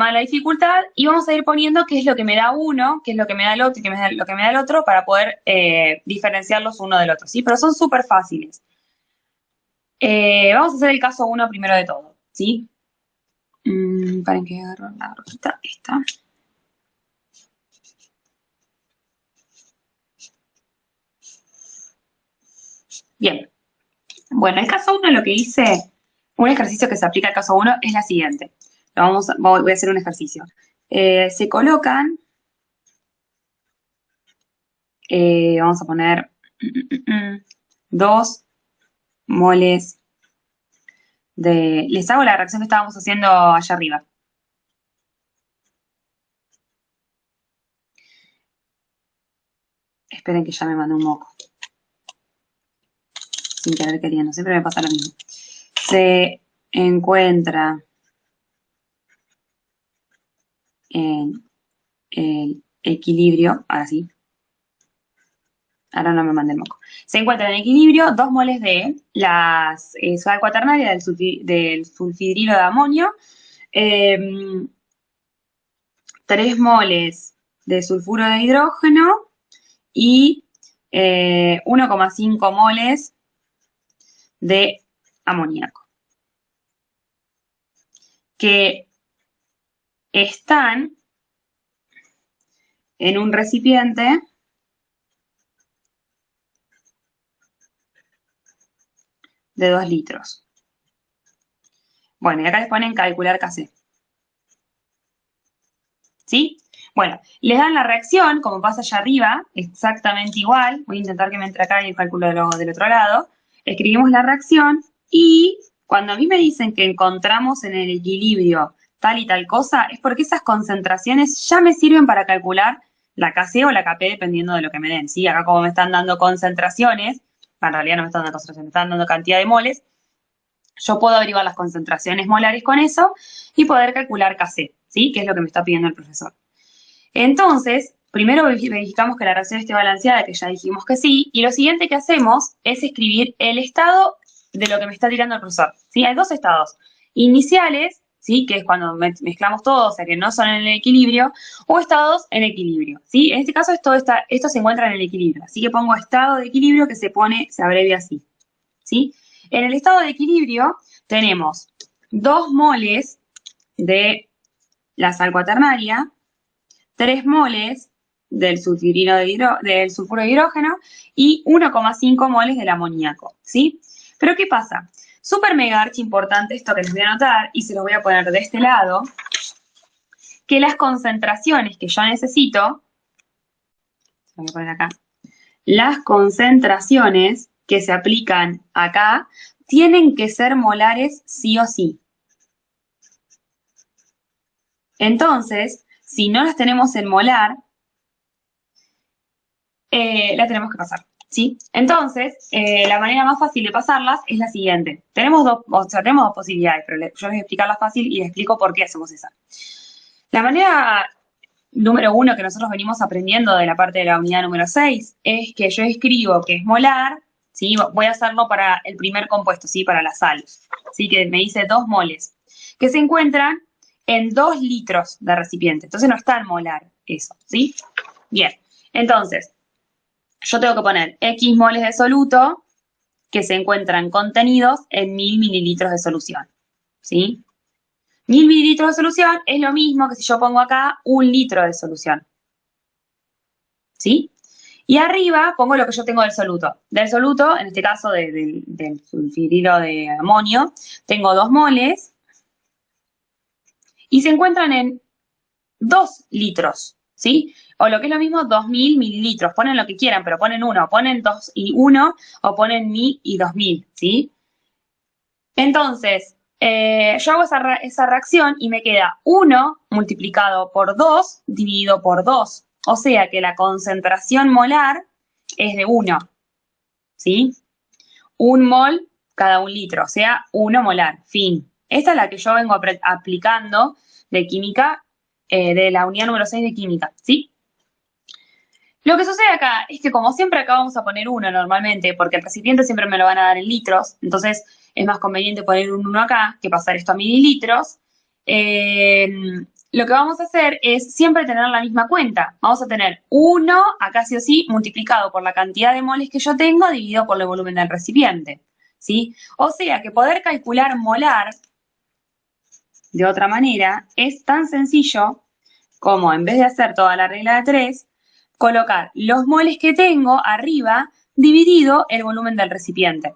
tema de la dificultad y vamos a ir poniendo qué es lo que me da uno, qué es lo que me da el otro y qué es lo que me da el otro para poder diferenciarlos uno del otro, ¿sí? Pero son súper fáciles. Vamos a hacer el caso 1 primero de todo, ¿sí? Paren que agarro la rojita, esta. Bien. Bueno, el caso 1 lo que hice, un ejercicio que se aplica al caso 1 es la siguiente. Voy a hacer un ejercicio. Se colocan, vamos a poner 2 moles de... Les hago la reacción que estábamos haciendo allá arriba. Esperen que ya me mandé un moco. Sin querer queriendo, siempre me pasa lo mismo. Se encuentra en el equilibrio, ahora sí. Ahora no me mandé el moco. Se encuentra en equilibrio 2 moles de la soda cuaternaria del sulfidrilo de amonio, 3 moles de sulfuro de hidrógeno y 1,5 moles de amoníaco, que están en un recipiente de 2 litros. Bueno, y acá les ponen calcular Kc. ¿Sí? Bueno, les dan la reacción, como pasa allá arriba, exactamente igual. Voy a intentar que me entre acá y el cálculo del otro lado. Escribimos la reacción y cuando a mí me dicen que encontramos en el equilibrio tal y tal cosa, es porque esas concentraciones ya me sirven para calcular la Kc o la Kp dependiendo de lo que me den. ¿Sí? Acá como me están dando concentraciones, en realidad no me están dando concentraciones, me están dando cantidad de moles, yo puedo averiguar las concentraciones molares con eso y poder calcular Kc, ¿sí? Que es lo que me está pidiendo el profesor. Entonces, primero verificamos que la reacción esté balanceada, que ya dijimos que sí, y lo siguiente que hacemos es escribir el estado de lo que me está tirando el profesor, ¿sí? Hay 2 estados, iniciales, ¿sí? Que es cuando mezclamos todo, o sea, que no son en el equilibrio, o estados en equilibrio, ¿sí? En este caso esto se encuentra en el equilibrio, así que pongo estado de equilibrio que se abrevia así, ¿sí? En el estado de equilibrio tenemos 2 moles de la sal cuaternaria, 3 moles del sulfuro de hidrógeno y 1,5 moles del amoníaco, ¿sí? Pero ¿qué pasa? Súper mega archi importante esto que les voy a anotar y se lo voy a poner de este lado, que las concentraciones que yo necesito, voy a poner acá, las concentraciones que se aplican acá tienen que ser molares sí o sí. Entonces, si no las tenemos en molar, la tenemos que pasar, ¿sí? Entonces, la manera más fácil de pasarlas es la siguiente. Tenemos dos posibilidades, pero yo les voy a explicarla fácil y les explico por qué hacemos esa. La manera número 1 que nosotros venimos aprendiendo de la parte de la unidad número 6 es que yo escribo que es molar, ¿sí? Voy a hacerlo para el primer compuesto, ¿sí? Para la sal, ¿sí? Que me dice 2 moles, que se encuentran en 2 litros de recipiente. Entonces no está en molar eso, ¿sí? Bien, entonces, yo tengo que poner X moles de soluto que se encuentran contenidos en 1000 mililitros de solución, ¿sí? 1000 mililitros de solución es lo mismo que si yo pongo acá 1 litro de solución, ¿sí? Y arriba pongo lo que yo tengo del soluto. Del soluto, en este caso del sulfidrilo de amonio, tengo 2 moles y se encuentran en 2 litros, ¿sí? O lo que es lo mismo, 2000 mililitros. Ponen lo que quieran, pero ponen 1, ponen 2 y 1, o ponen 1000 y 2000, ¿sí? Entonces, yo hago esa reacción y me queda 1 multiplicado por 2 dividido por 2. O sea que la concentración molar es de 1, ¿sí? 1 mol cada 1 litro, o sea, 1 molar, fin. Esta es la que yo vengo aplicando de química, de la unidad número 6 de química, ¿sí? Lo que sucede acá es que como siempre acá vamos a poner 1 normalmente, porque el recipiente siempre me lo van a dar en litros, entonces es más conveniente poner un 1 acá que pasar esto a mililitros. lo que vamos a hacer es siempre tener la misma cuenta. Vamos a tener 1, acá sí o sí, multiplicado por la cantidad de moles que yo tengo, dividido por el volumen del recipiente, ¿sí? O sea que poder calcular molar de otra manera es tan sencillo como, en vez de hacer toda la regla de 3, colocar los moles que tengo arriba dividido el volumen del recipiente,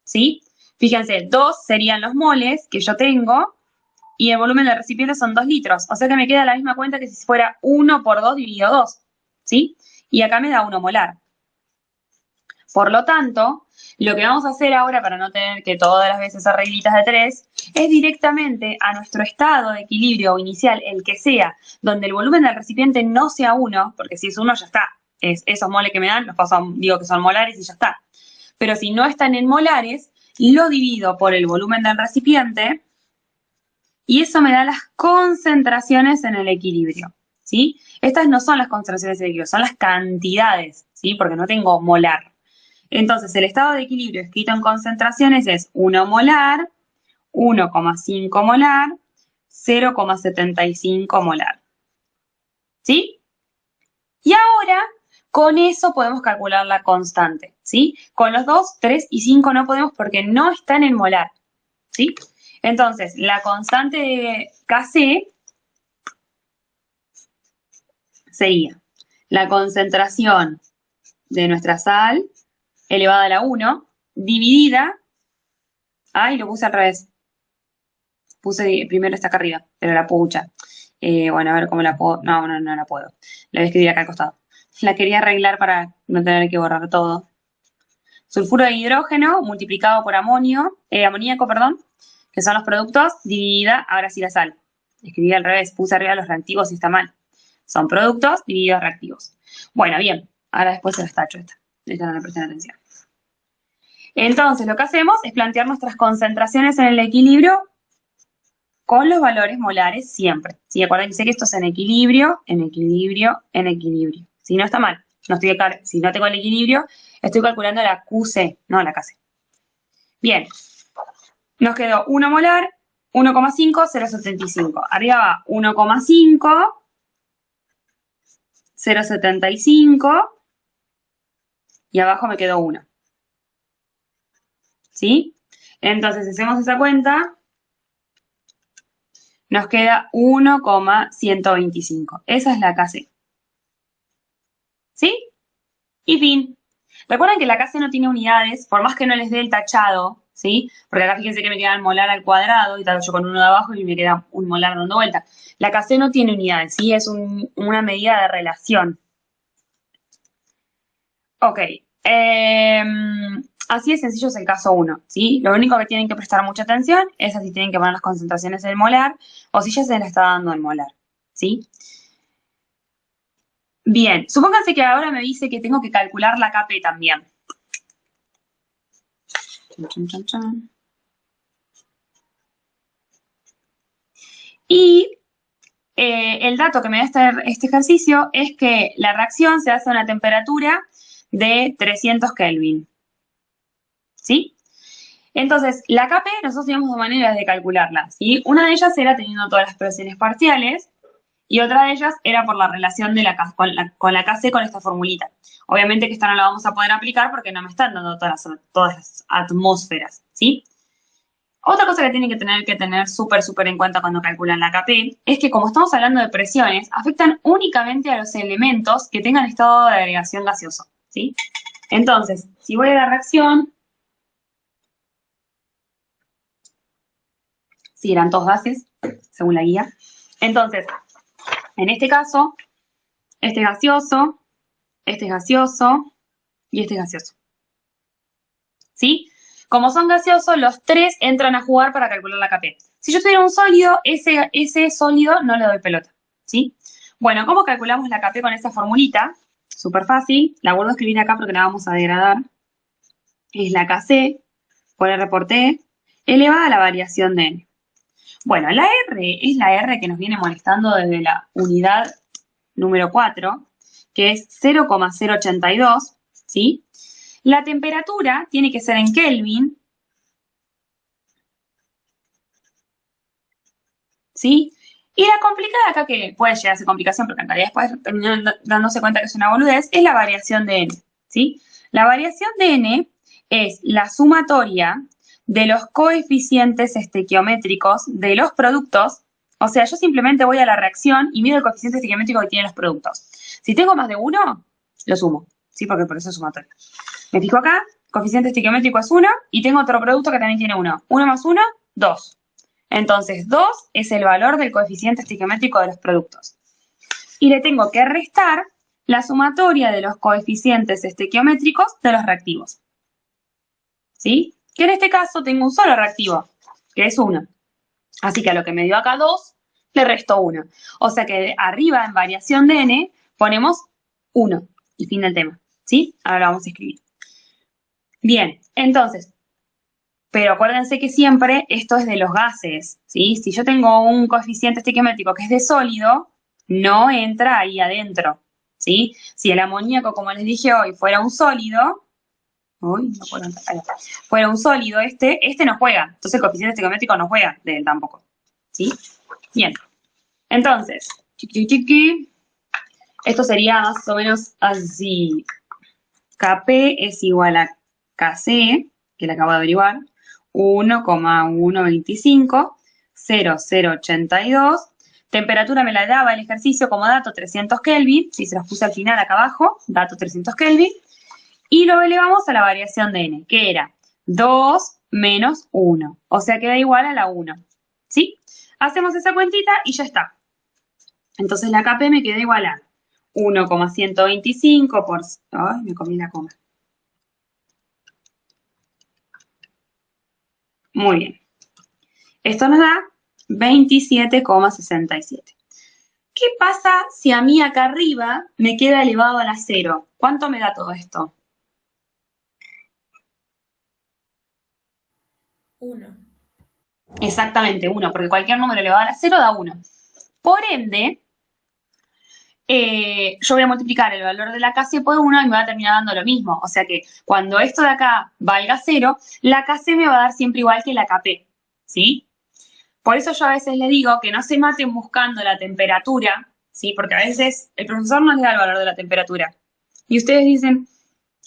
¿sí? Fíjense, 2 serían los moles que yo tengo y el volumen del recipiente son 2 litros. O sea que me queda la misma cuenta que si fuera 1 por 2 dividido 2, ¿sí? Y acá me da 1 molar. Por lo tanto, lo que vamos a hacer ahora, para no tener que todas las veces hacer reglitas de 3, es directamente a nuestro estado de equilibrio inicial, el que sea, donde el volumen del recipiente no sea 1, porque si es 1 ya está. Esos moles que me dan, los paso, digo que son molares y ya está. Pero si no están en molares, lo divido por el volumen del recipiente y eso me da las concentraciones en el equilibrio, ¿sí? Estas no son las concentraciones en el equilibrio, son las cantidades, ¿sí? Porque no tengo molar. Entonces, el estado de equilibrio escrito en concentraciones es 1 molar, 1,5 molar, 0,75 molar, ¿sí? Y ahora, con eso podemos calcular la constante, ¿sí? Con los 2, 3 y 5 no podemos porque no están en molar, ¿sí? Entonces, la constante de Kc sería la concentración de nuestra sal elevada a la 1 dividida, ay, lo puse al revés, puse primero esta acá arriba, pero la pucha. Bueno, a ver cómo la puedo, no la puedo, la voy a escribir acá al costado. La quería arreglar para no tener que borrar todo. Sulfuro de hidrógeno multiplicado por amoníaco, perdón, que son los productos, dividida, ahora sí la sal. Escribí al revés, puse arriba los reactivos y está mal. Son productos divididos reactivos. Bueno, bien, ahora después se las tacho esta. Esta no le presten atención. Entonces, lo que hacemos es plantear nuestras concentraciones en el equilibrio con los valores molares siempre. ¿Sí? Acuérdense que esto es en equilibrio, en equilibrio, en equilibrio. Si no está mal, si no tengo el equilibrio, estoy calculando la QC, no la KC. Bien, nos quedó 1 molar, 1,5, 0,75. Arriba va 1,5, 0,75 y abajo me quedó 1. ¿Sí? Entonces, si hacemos esa cuenta, nos queda 1,125. Esa es la KC. ¿Sí? Y fin. Recuerden que la KC no tiene unidades, por más que no les dé el tachado, ¿sí? Porque acá fíjense que me queda el molar al cuadrado y tal, yo con uno de abajo y me queda un molar dando vuelta. La KC no tiene unidades, ¿sí? Es una medida de relación. Ok. Así de sencillo es el caso 1, ¿sí? Lo único que tienen que prestar mucha atención es a si tienen que poner las concentraciones del molar o si ya se les está dando el molar, ¿sí? Bien, supónganse que ahora me dice que tengo que calcular la KP también. Chan, chan, chan. Y el dato que me da este ejercicio es que la reacción se hace a una temperatura de 300 Kelvin, ¿sí? Entonces, la KP nosotros teníamos dos maneras de calcularla, ¿sí? Una de ellas era teniendo todas las presiones parciales y otra de ellas era por la relación de con la KC con esta formulita. Obviamente que esta no la vamos a poder aplicar porque no me están dando todas las atmósferas, ¿sí? Otra cosa que tienen que tener súper en cuenta cuando calculan la KP es que como estamos hablando de presiones, afectan únicamente a los elementos que tengan estado de agregación gaseoso, ¿sí? Entonces, si voy a la reacción, si eran todos gases, según la guía. Entonces, en este caso, este es gaseoso y este es gaseoso, ¿sí? Como son gaseosos, los tres entran a jugar para calcular la KP. Si yo tuviera un sólido, ese sólido no le doy pelota, ¿sí? Bueno, ¿cómo calculamos la KP con esta formulita? Súper fácil, la vuelvo a escribir acá porque la vamos a degradar. Es la KC por R por T elevada a la variación de N. Bueno, la R es la R que nos viene molestando desde la unidad número 4, que es 0,082, ¿sí? La temperatura tiene que ser en Kelvin, ¿sí? Y la complicada acá, que puede llegar a ser complicación, porque en realidad después terminan dándose cuenta que es una boludez, es la variación de n, ¿sí? La variación de n es la sumatoria de los coeficientes estequiométricos de los productos. O sea, yo simplemente voy a la reacción y mido el coeficiente estequiométrico que tienen los productos. Si tengo más de uno, lo sumo, ¿sí? Porque por eso es sumatoria. Me fijo acá, coeficiente estequiométrico es 1 y tengo otro producto que también tiene 1. 1 más 1, 2. Entonces, 2 es el valor del coeficiente estequiométrico de los productos. Y le tengo que restar la sumatoria de los coeficientes estequiométricos de los reactivos. ¿Sí? Que en este caso tengo un solo reactivo, que es 1. Así que a lo que me dio acá 2, le resto 1. O sea que arriba en variación de n ponemos 1 y fin del tema. ¿Sí? Ahora lo vamos a escribir. Bien, entonces, pero acuérdense que siempre esto es de los gases, ¿sí? Si yo tengo un coeficiente estequiométrico que es de sólido, no entra ahí adentro, ¿sí? Si el amoníaco, como les dije hoy, fuera un sólido, uy, no puedo entrar, ahí va. Fuera un sólido este no juega, entonces el coeficiente estequiométrico no juega de él tampoco, ¿sí? Bien, entonces, chiqui, chiqui, esto sería más o menos así. Kp es igual a Kc, que le acabo de averiguar, 1,125, 0,082. Temperatura me la daba el ejercicio como dato 300 Kelvin, si se los puse al final acá abajo, dato 300 Kelvin. Y lo elevamos a la variación de n, que era 2 menos 1, o sea que da igual a la 1, ¿sí? Hacemos esa cuentita y ya está. Entonces la Kp me queda igual a 1,125 por... Ay, me comí la coma. Muy bien. Esto nos da 27,67. ¿Qué pasa si a mí acá arriba me queda elevado a la 0? ¿Cuánto me da todo esto? 1. Exactamente 1, porque cualquier número elevado a la 0 da 1. Por ende, yo voy a multiplicar el valor de la Kc por 1 y me va a terminar dando lo mismo. O sea que cuando esto de acá valga 0, la Kc me va a dar siempre igual que la Kp, ¿sí? Por eso yo a veces les digo que no se maten buscando la temperatura, ¿sí? Porque a veces el profesor no les da el valor de la temperatura. Y ustedes dicen,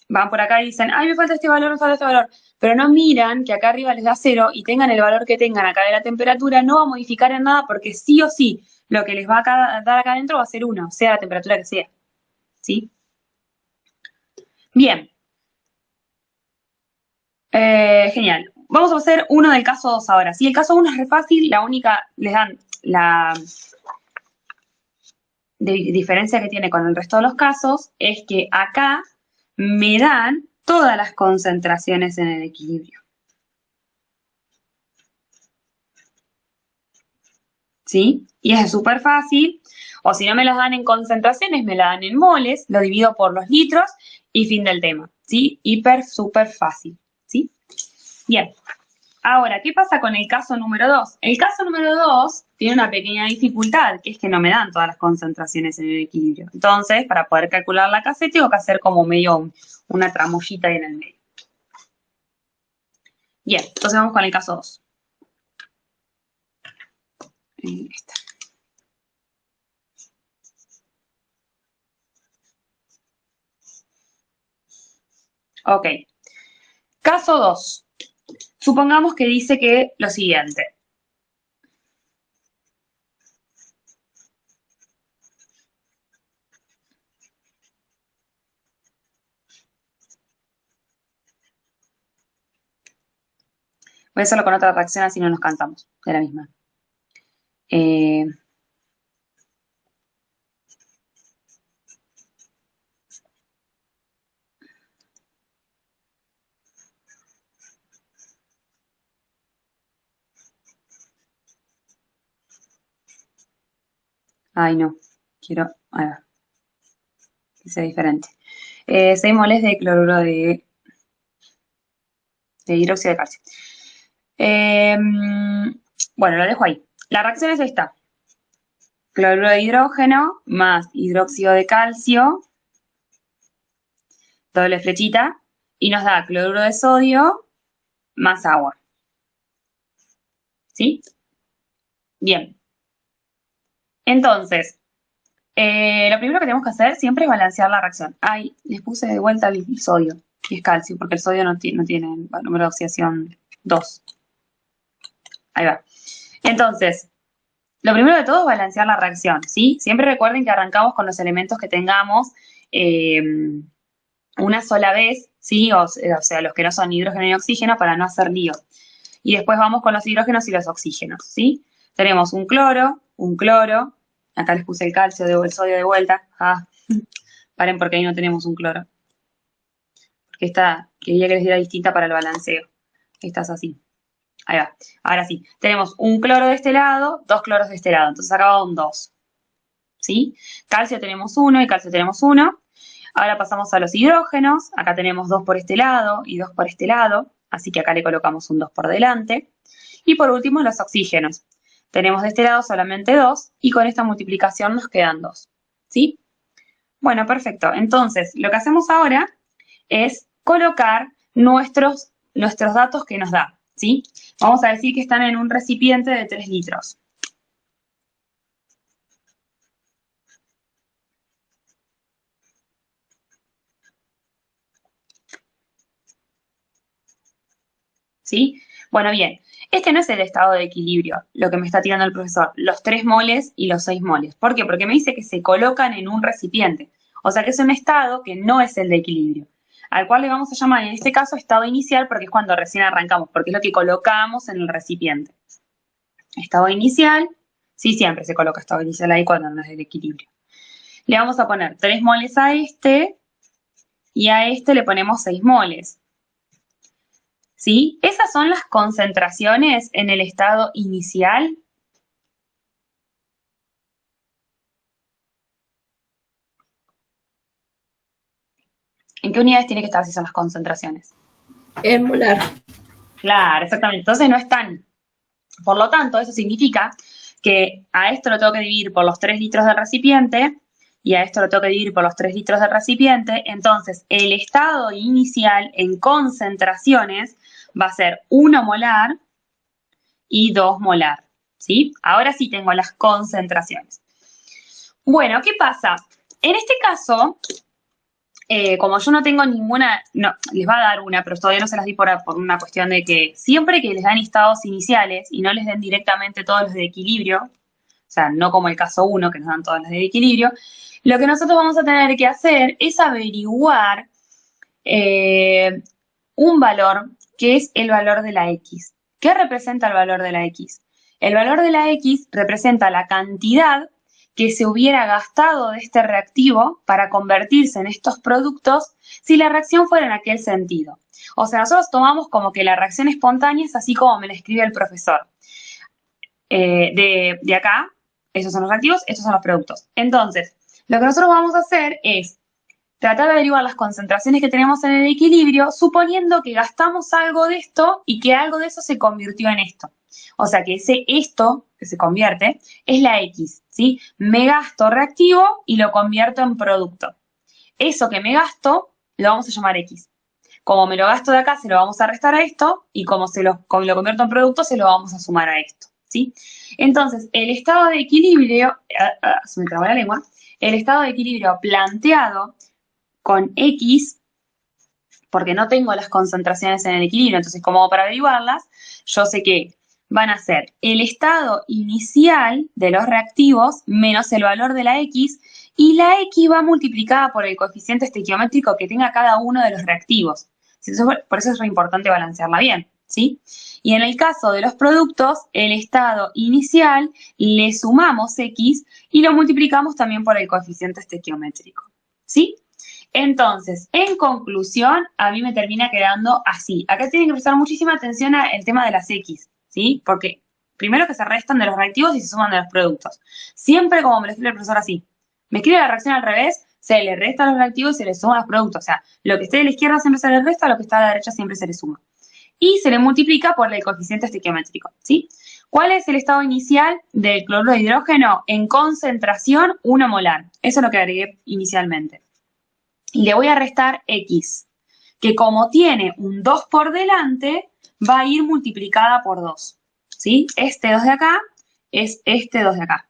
van por acá y dicen, ay, me falta este valor, me falta este valor. Pero no miran que acá arriba les da 0 y tengan el valor que tengan acá de la temperatura, no va a modificar en nada porque sí o sí lo que les va a dar acá adentro va a ser 1, sea la temperatura que sea. ¿Sí? Bien. Genial. Vamos a hacer uno del caso 2 ahora. Sí, el caso 1 es re fácil, la única, les dan la diferencia que tiene con el resto de los casos es que acá me dan todas las concentraciones en el equilibrio. ¿Sí? Y es súper fácil. O si no me las dan en concentraciones, me la dan en moles, lo divido por los litros y fin del tema. ¿Sí? Súper fácil. ¿Sí? Bien. Ahora, ¿qué pasa con el caso número 2? El caso número 2 tiene una pequeña dificultad, que es que no me dan todas las concentraciones en el equilibrio. Entonces, para poder calcular la Kc, tengo que hacer como medio una tramoyita ahí en el medio. Bien, entonces vamos con el caso 2. Esta. Ok. Caso 2. Supongamos que dice que lo siguiente. Voy a hacerlo con otra reacción así no nos cansamos de la misma. Ay, no. Quiero... Ahí va. Que sea diferente. 6 moles de cloruro de hidróxido de calcio. Bueno, lo dejo ahí. La reacción es esta. Cloruro de hidrógeno más hidróxido de calcio, doble flechita, y nos da cloruro de sodio más agua. ¿Sí? Bien. Entonces, lo primero que tenemos que hacer siempre es balancear la reacción. Ay, les puse de vuelta el sodio, que es calcio, porque el sodio no tiene número de oxidación 2. Ahí va. Entonces, lo primero de todo es balancear la reacción, ¿sí? Siempre recuerden que arrancamos con los elementos que tengamos una sola vez, ¿sí? O sea, los que no son hidrógeno y oxígeno para no hacer lío. Y después vamos con los hidrógenos y los oxígenos, ¿sí? Tenemos un cloro, acá les puse el calcio, el sodio de vuelta. Paren porque ahí no tenemos un cloro. Porque esta, quería que les diera distinta para el balanceo. Esta es así. Ahí va. Ahora sí, tenemos un cloro de este lado, 2 cloros de este lado. Entonces acá va un 2. ¿Sí? Calcio tenemos 1 y calcio tenemos 1. Ahora pasamos a los hidrógenos. Acá tenemos 2 por este lado y 2 por este lado. Así que acá le colocamos un 2 por delante. Y por último, los oxígenos. Tenemos de este lado solamente 2 y con esta multiplicación nos quedan 2. ¿Sí? Bueno, perfecto. Entonces, lo que hacemos ahora es colocar nuestros datos que nos da. ¿Sí? Vamos a decir que están en un recipiente de 3 litros. ¿Sí? Bueno, bien, este no es el estado de equilibrio, lo que me está tirando el profesor, los 3 moles y los 6 moles. ¿Por qué? Porque me dice que se colocan en un recipiente. O sea que es un estado que no es el de equilibrio, al cual le vamos a llamar en este caso estado inicial porque es cuando recién arrancamos, porque es lo que colocamos en el recipiente. Estado inicial, sí, siempre se coloca estado inicial ahí cuando no es el equilibrio. Le vamos a poner 3 moles a este y a este le ponemos 6 moles. ¿Sí? Esas son las concentraciones en el estado inicial. ¿En qué unidades tiene que estar si son las concentraciones? En molar. Claro, exactamente. Entonces no están. Por lo tanto, eso significa que a esto lo tengo que dividir por los 3 litros del recipiente y a esto lo tengo que dividir por los 3 litros del recipiente. Entonces, el estado inicial en concentraciones va a ser 1 molar y 2 molar. ¿Sí? Ahora sí tengo las concentraciones. Bueno, ¿qué pasa? En este caso, como yo no tengo ninguna, no, les va a dar una, pero todavía no se las di por una cuestión de que siempre que les dan estados iniciales y no les den directamente todos los de equilibrio, o sea, no como el caso 1, que nos dan todos los de equilibrio, lo que nosotros vamos a tener que hacer es averiguar un valor que es el valor de la X. ¿Qué representa el valor de la X? El valor de la X representa la cantidad que se hubiera gastado de este reactivo para convertirse en estos productos si la reacción fuera en aquel sentido. O sea, nosotros tomamos como que la reacción espontánea es así como me la escribe el profesor. De acá, esos son los reactivos, estos son los productos. Entonces, lo que nosotros vamos a hacer es tratar de averiguar las concentraciones que tenemos en el equilibrio, suponiendo que gastamos algo de esto y que algo de eso se convirtió en esto. O sea que esto que se convierte es la X, ¿sí? Me gasto reactivo y lo convierto en producto. Eso que me gasto lo vamos a llamar X. Como me lo gasto de acá, se lo vamos a restar a esto y como lo convierto en producto, se lo vamos a sumar a esto, ¿sí? Entonces, el estado de equilibrio, se me trabó la lengua, el estado de equilibrio planteado con X, porque no tengo las concentraciones en el equilibrio, entonces como para averiguarlas, yo sé que van a ser el estado inicial de los reactivos menos el valor de la X, y la X va multiplicada por el coeficiente estequiométrico que tenga cada uno de los reactivos. Por eso es re importante balancearla bien, ¿sí? Y en el caso de los productos, el estado inicial le sumamos X y lo multiplicamos también por el coeficiente estequiométrico, ¿sí? Entonces, en conclusión, a mí me termina quedando así. Acá tienen que prestar muchísima atención al tema de las X, ¿sí? Porque primero que se restan de los reactivos y se suman de los productos. Siempre como me lo escribe el profesor así. Me escribe la reacción al revés, se le resta a los reactivos y se le suma a los productos. O sea, lo que esté de la izquierda siempre se le resta, lo que está a la derecha siempre se le suma. Y se le multiplica por el coeficiente estequiométrico, ¿sí? ¿Cuál es el estado inicial del cloruro de hidrógeno? En concentración 1 molar. Eso es lo que agregué inicialmente. Y le voy a restar X, que como tiene un 2 por delante, va a ir multiplicada por 2, ¿sí? Este 2 de acá es este 2 de acá.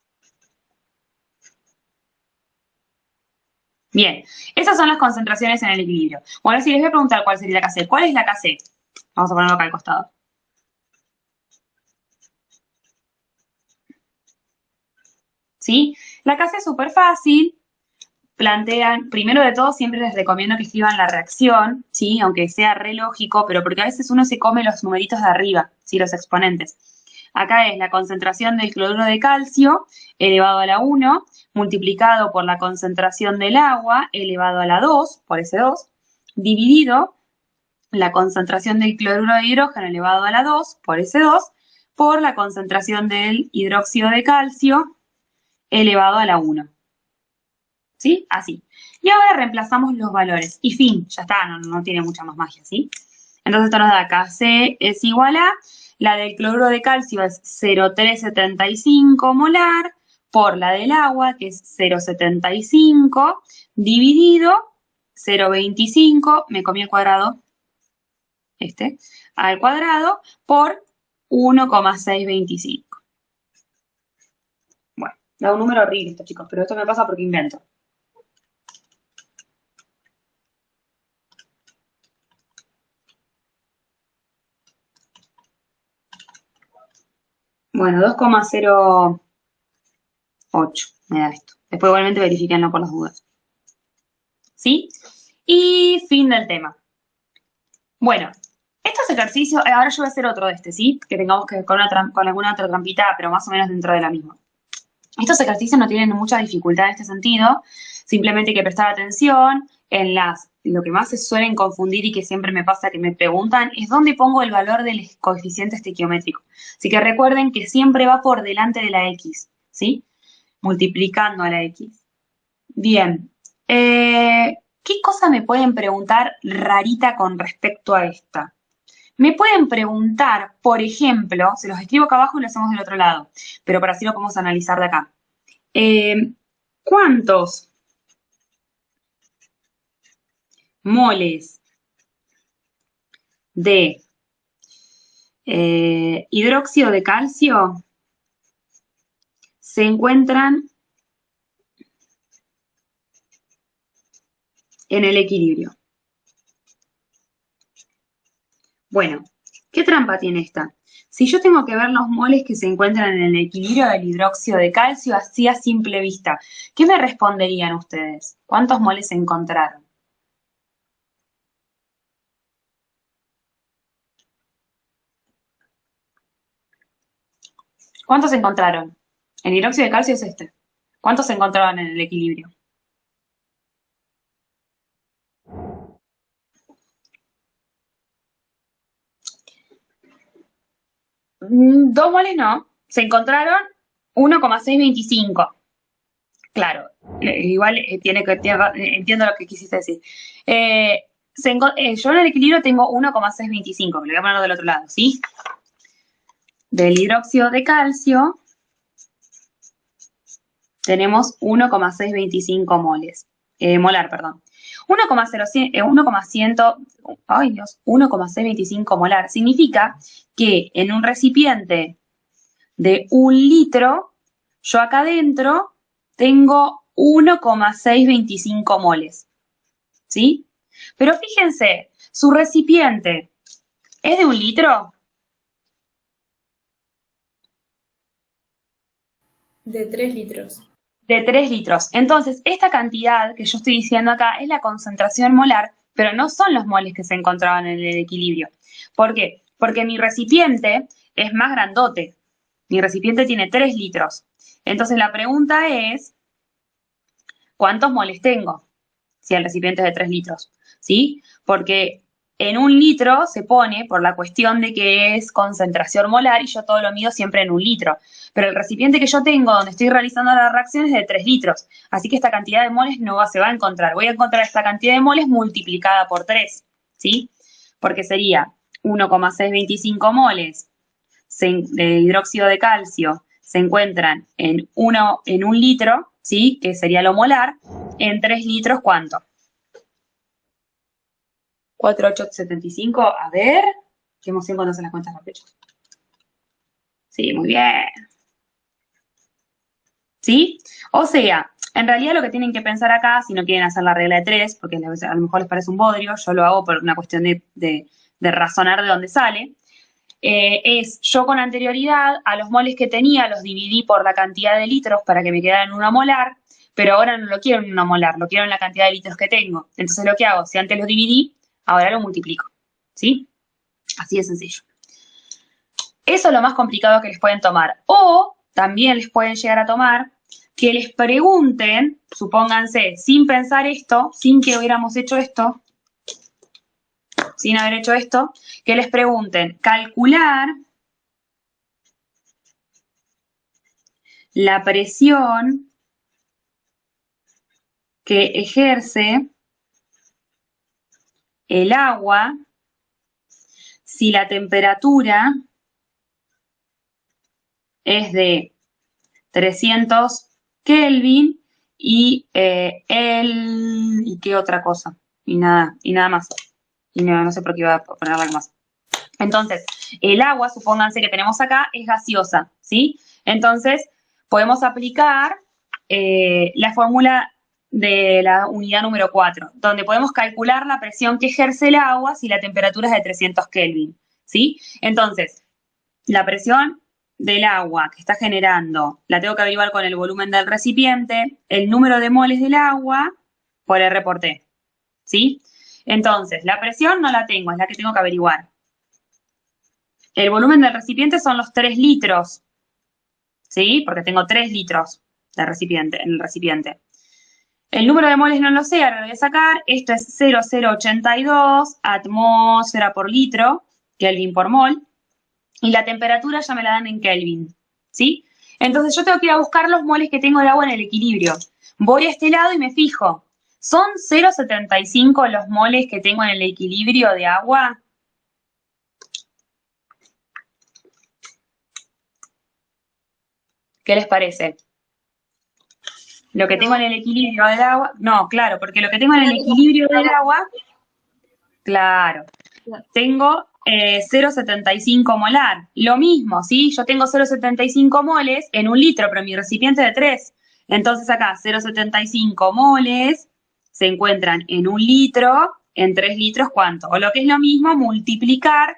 Bien, esas son las concentraciones en el equilibrio. Bueno, si les voy a preguntar cuál sería la KC. ¿Cuál es la KC? Vamos a ponerlo acá al costado. ¿Sí? La KC es súper fácil. Plantean, primero de todo, siempre les recomiendo que escriban la reacción, ¿sí? Aunque sea re lógico, pero porque a veces uno se come los numeritos de arriba, ¿sí? Los exponentes. Acá es la concentración del cloruro de calcio elevado a la 1, multiplicado por la concentración del agua elevado a la 2, por ese 2, dividido la concentración del cloruro de hidrógeno elevado a la 2, por ese 2, por la concentración del hidróxido de calcio elevado a la 1. ¿Sí? Así. Y ahora reemplazamos los valores. Y fin, ya está, no tiene mucha más magia, ¿sí? Entonces esto nos da KC es igual a, la del cloruro de calcio es 0,375 molar, por la del agua, que es 0,75, dividido 0,25, me comí el cuadrado, al cuadrado, por 1,625. Bueno, da un número horrible esto, chicos, pero esto me pasa porque invento. Bueno, 2,08 me da esto. Después igualmente verifiquenlo por las dudas. ¿Sí? Y fin del tema. Bueno, estos ejercicios, ahora yo voy a hacer otro de este, ¿sí? Que tengamos que con alguna otra trampita, pero más o menos dentro de la misma. Estos ejercicios no tienen mucha dificultad en este sentido, simplemente hay que prestar atención en lo que más se suelen confundir y que siempre me pasa que me preguntan es dónde pongo el valor del coeficiente estequiométrico. Así que recuerden que siempre va por delante de la X, ¿sí? Multiplicando a la X. Bien, ¿qué cosa me pueden preguntar rarita con respecto a esta? Me pueden preguntar, por ejemplo, se los escribo acá abajo y lo hacemos del otro lado, pero para así lo podemos analizar de acá. ¿Cuántos moles de hidróxido de calcio se encuentran en el equilibrio? Bueno, ¿qué trampa tiene esta? Si yo tengo que ver los moles que se encuentran en el equilibrio del hidróxido de calcio así a simple vista, ¿qué me responderían ustedes? ¿Cuántos moles se encontraron? ¿Cuántos se encontraron? El hidróxido de calcio es este. ¿Cuántos se encontraban en el equilibrio? 2 moles no. Se encontraron 1,625. Claro, igual entiendo lo que quisiste decir. Yo en el equilibrio tengo 1,625, me lo voy a poner del otro lado, ¿sí? Del hidróxido de calcio tenemos 1,625 moles. Molar, perdón. 1,625 molar significa que en un recipiente de 1 litro, yo acá adentro tengo 1,625 moles, ¿sí? Pero fíjense, su recipiente es de 1 litro. De 3 litros. De 3 litros. Entonces, esta cantidad que yo estoy diciendo acá es la concentración molar, pero no son los moles que se encontraban en el equilibrio. ¿Por qué? Porque mi recipiente es más grandote. Mi recipiente tiene 3 litros. Entonces, la pregunta es, ¿cuántos moles tengo? Si el recipiente es de 3 litros, ¿sí? Porque en 1 litro se pone por la cuestión de que es concentración molar y yo todo lo mido siempre en 1 litro. Pero el recipiente que yo tengo donde estoy realizando la reacción es de 3 litros. Así que esta cantidad de moles no se va a encontrar. Voy a encontrar esta cantidad de moles multiplicada por 3, ¿sí? Porque sería 1,625 moles de hidróxido de calcio se encuentran en 1 litro, ¿sí? Que sería lo molar. En 3 litros, ¿cuánto? 4,875. A ver. Qué emoción cuando hacen las cuentas rápidas. Sí, muy bien. ¿Sí? O sea, En realidad lo que tienen que pensar acá, si no quieren hacer la regla de 3, porque a lo mejor les parece un bodrio, yo lo hago por una cuestión de razonar de dónde sale, es yo con anterioridad a los moles que tenía los dividí por la cantidad de litros para que me quedaran 1 molar, pero ahora no lo quiero en 1 molar, lo quiero en la cantidad de litros que tengo. Entonces lo que hago, si antes lo dividí, ahora lo multiplico, ¿sí? Así de sencillo. Eso es lo más complicado que les pueden tomar. O también les pueden llegar a tomar que les pregunten, supónganse, sin pensar esto, sin que hubiéramos hecho esto, sin haber hecho esto, que les pregunten calcular la presión que ejerce el agua si la temperatura es de 300 Kelvin y ¿y qué otra cosa? Y nada más. Y no sé por qué iba a poner algo más. Entonces, el agua, supónganse que tenemos acá, es gaseosa, ¿sí? Entonces, podemos aplicar la fórmula de la unidad número 4, donde podemos calcular la presión que ejerce el agua si la temperatura es de 300 Kelvin, ¿sí? Entonces, la presión del agua que está generando la tengo que averiguar con el volumen del recipiente, el número de moles del agua por R por T, ¿sí? Entonces, la presión no la tengo, es la que tengo que averiguar. El volumen del recipiente son los 3 litros, ¿sí? Porque tengo 3 litros de recipiente, en el recipiente. El número de moles no lo sé, ahora lo voy a sacar. Esto es 0,082 atmósfera por litro, Kelvin por mol. Y la temperatura ya me la dan en Kelvin, ¿sí? Entonces yo tengo que ir a buscar los moles que tengo de agua en el equilibrio. Voy a este lado y me fijo. ¿Son 0,75 los moles que tengo en el equilibrio de agua? ¿Qué les parece? Lo que tengo en el equilibrio del agua, no, claro, porque lo que tengo en el equilibrio del agua, claro, tengo 0,75 molar. Lo mismo, ¿sí? Yo tengo 0,75 moles en 1 litro, pero mi recipiente es de 3. Entonces acá 0,75 moles se encuentran en 1 litro, en 3 litros, ¿cuánto? O lo que es lo mismo, multiplicar,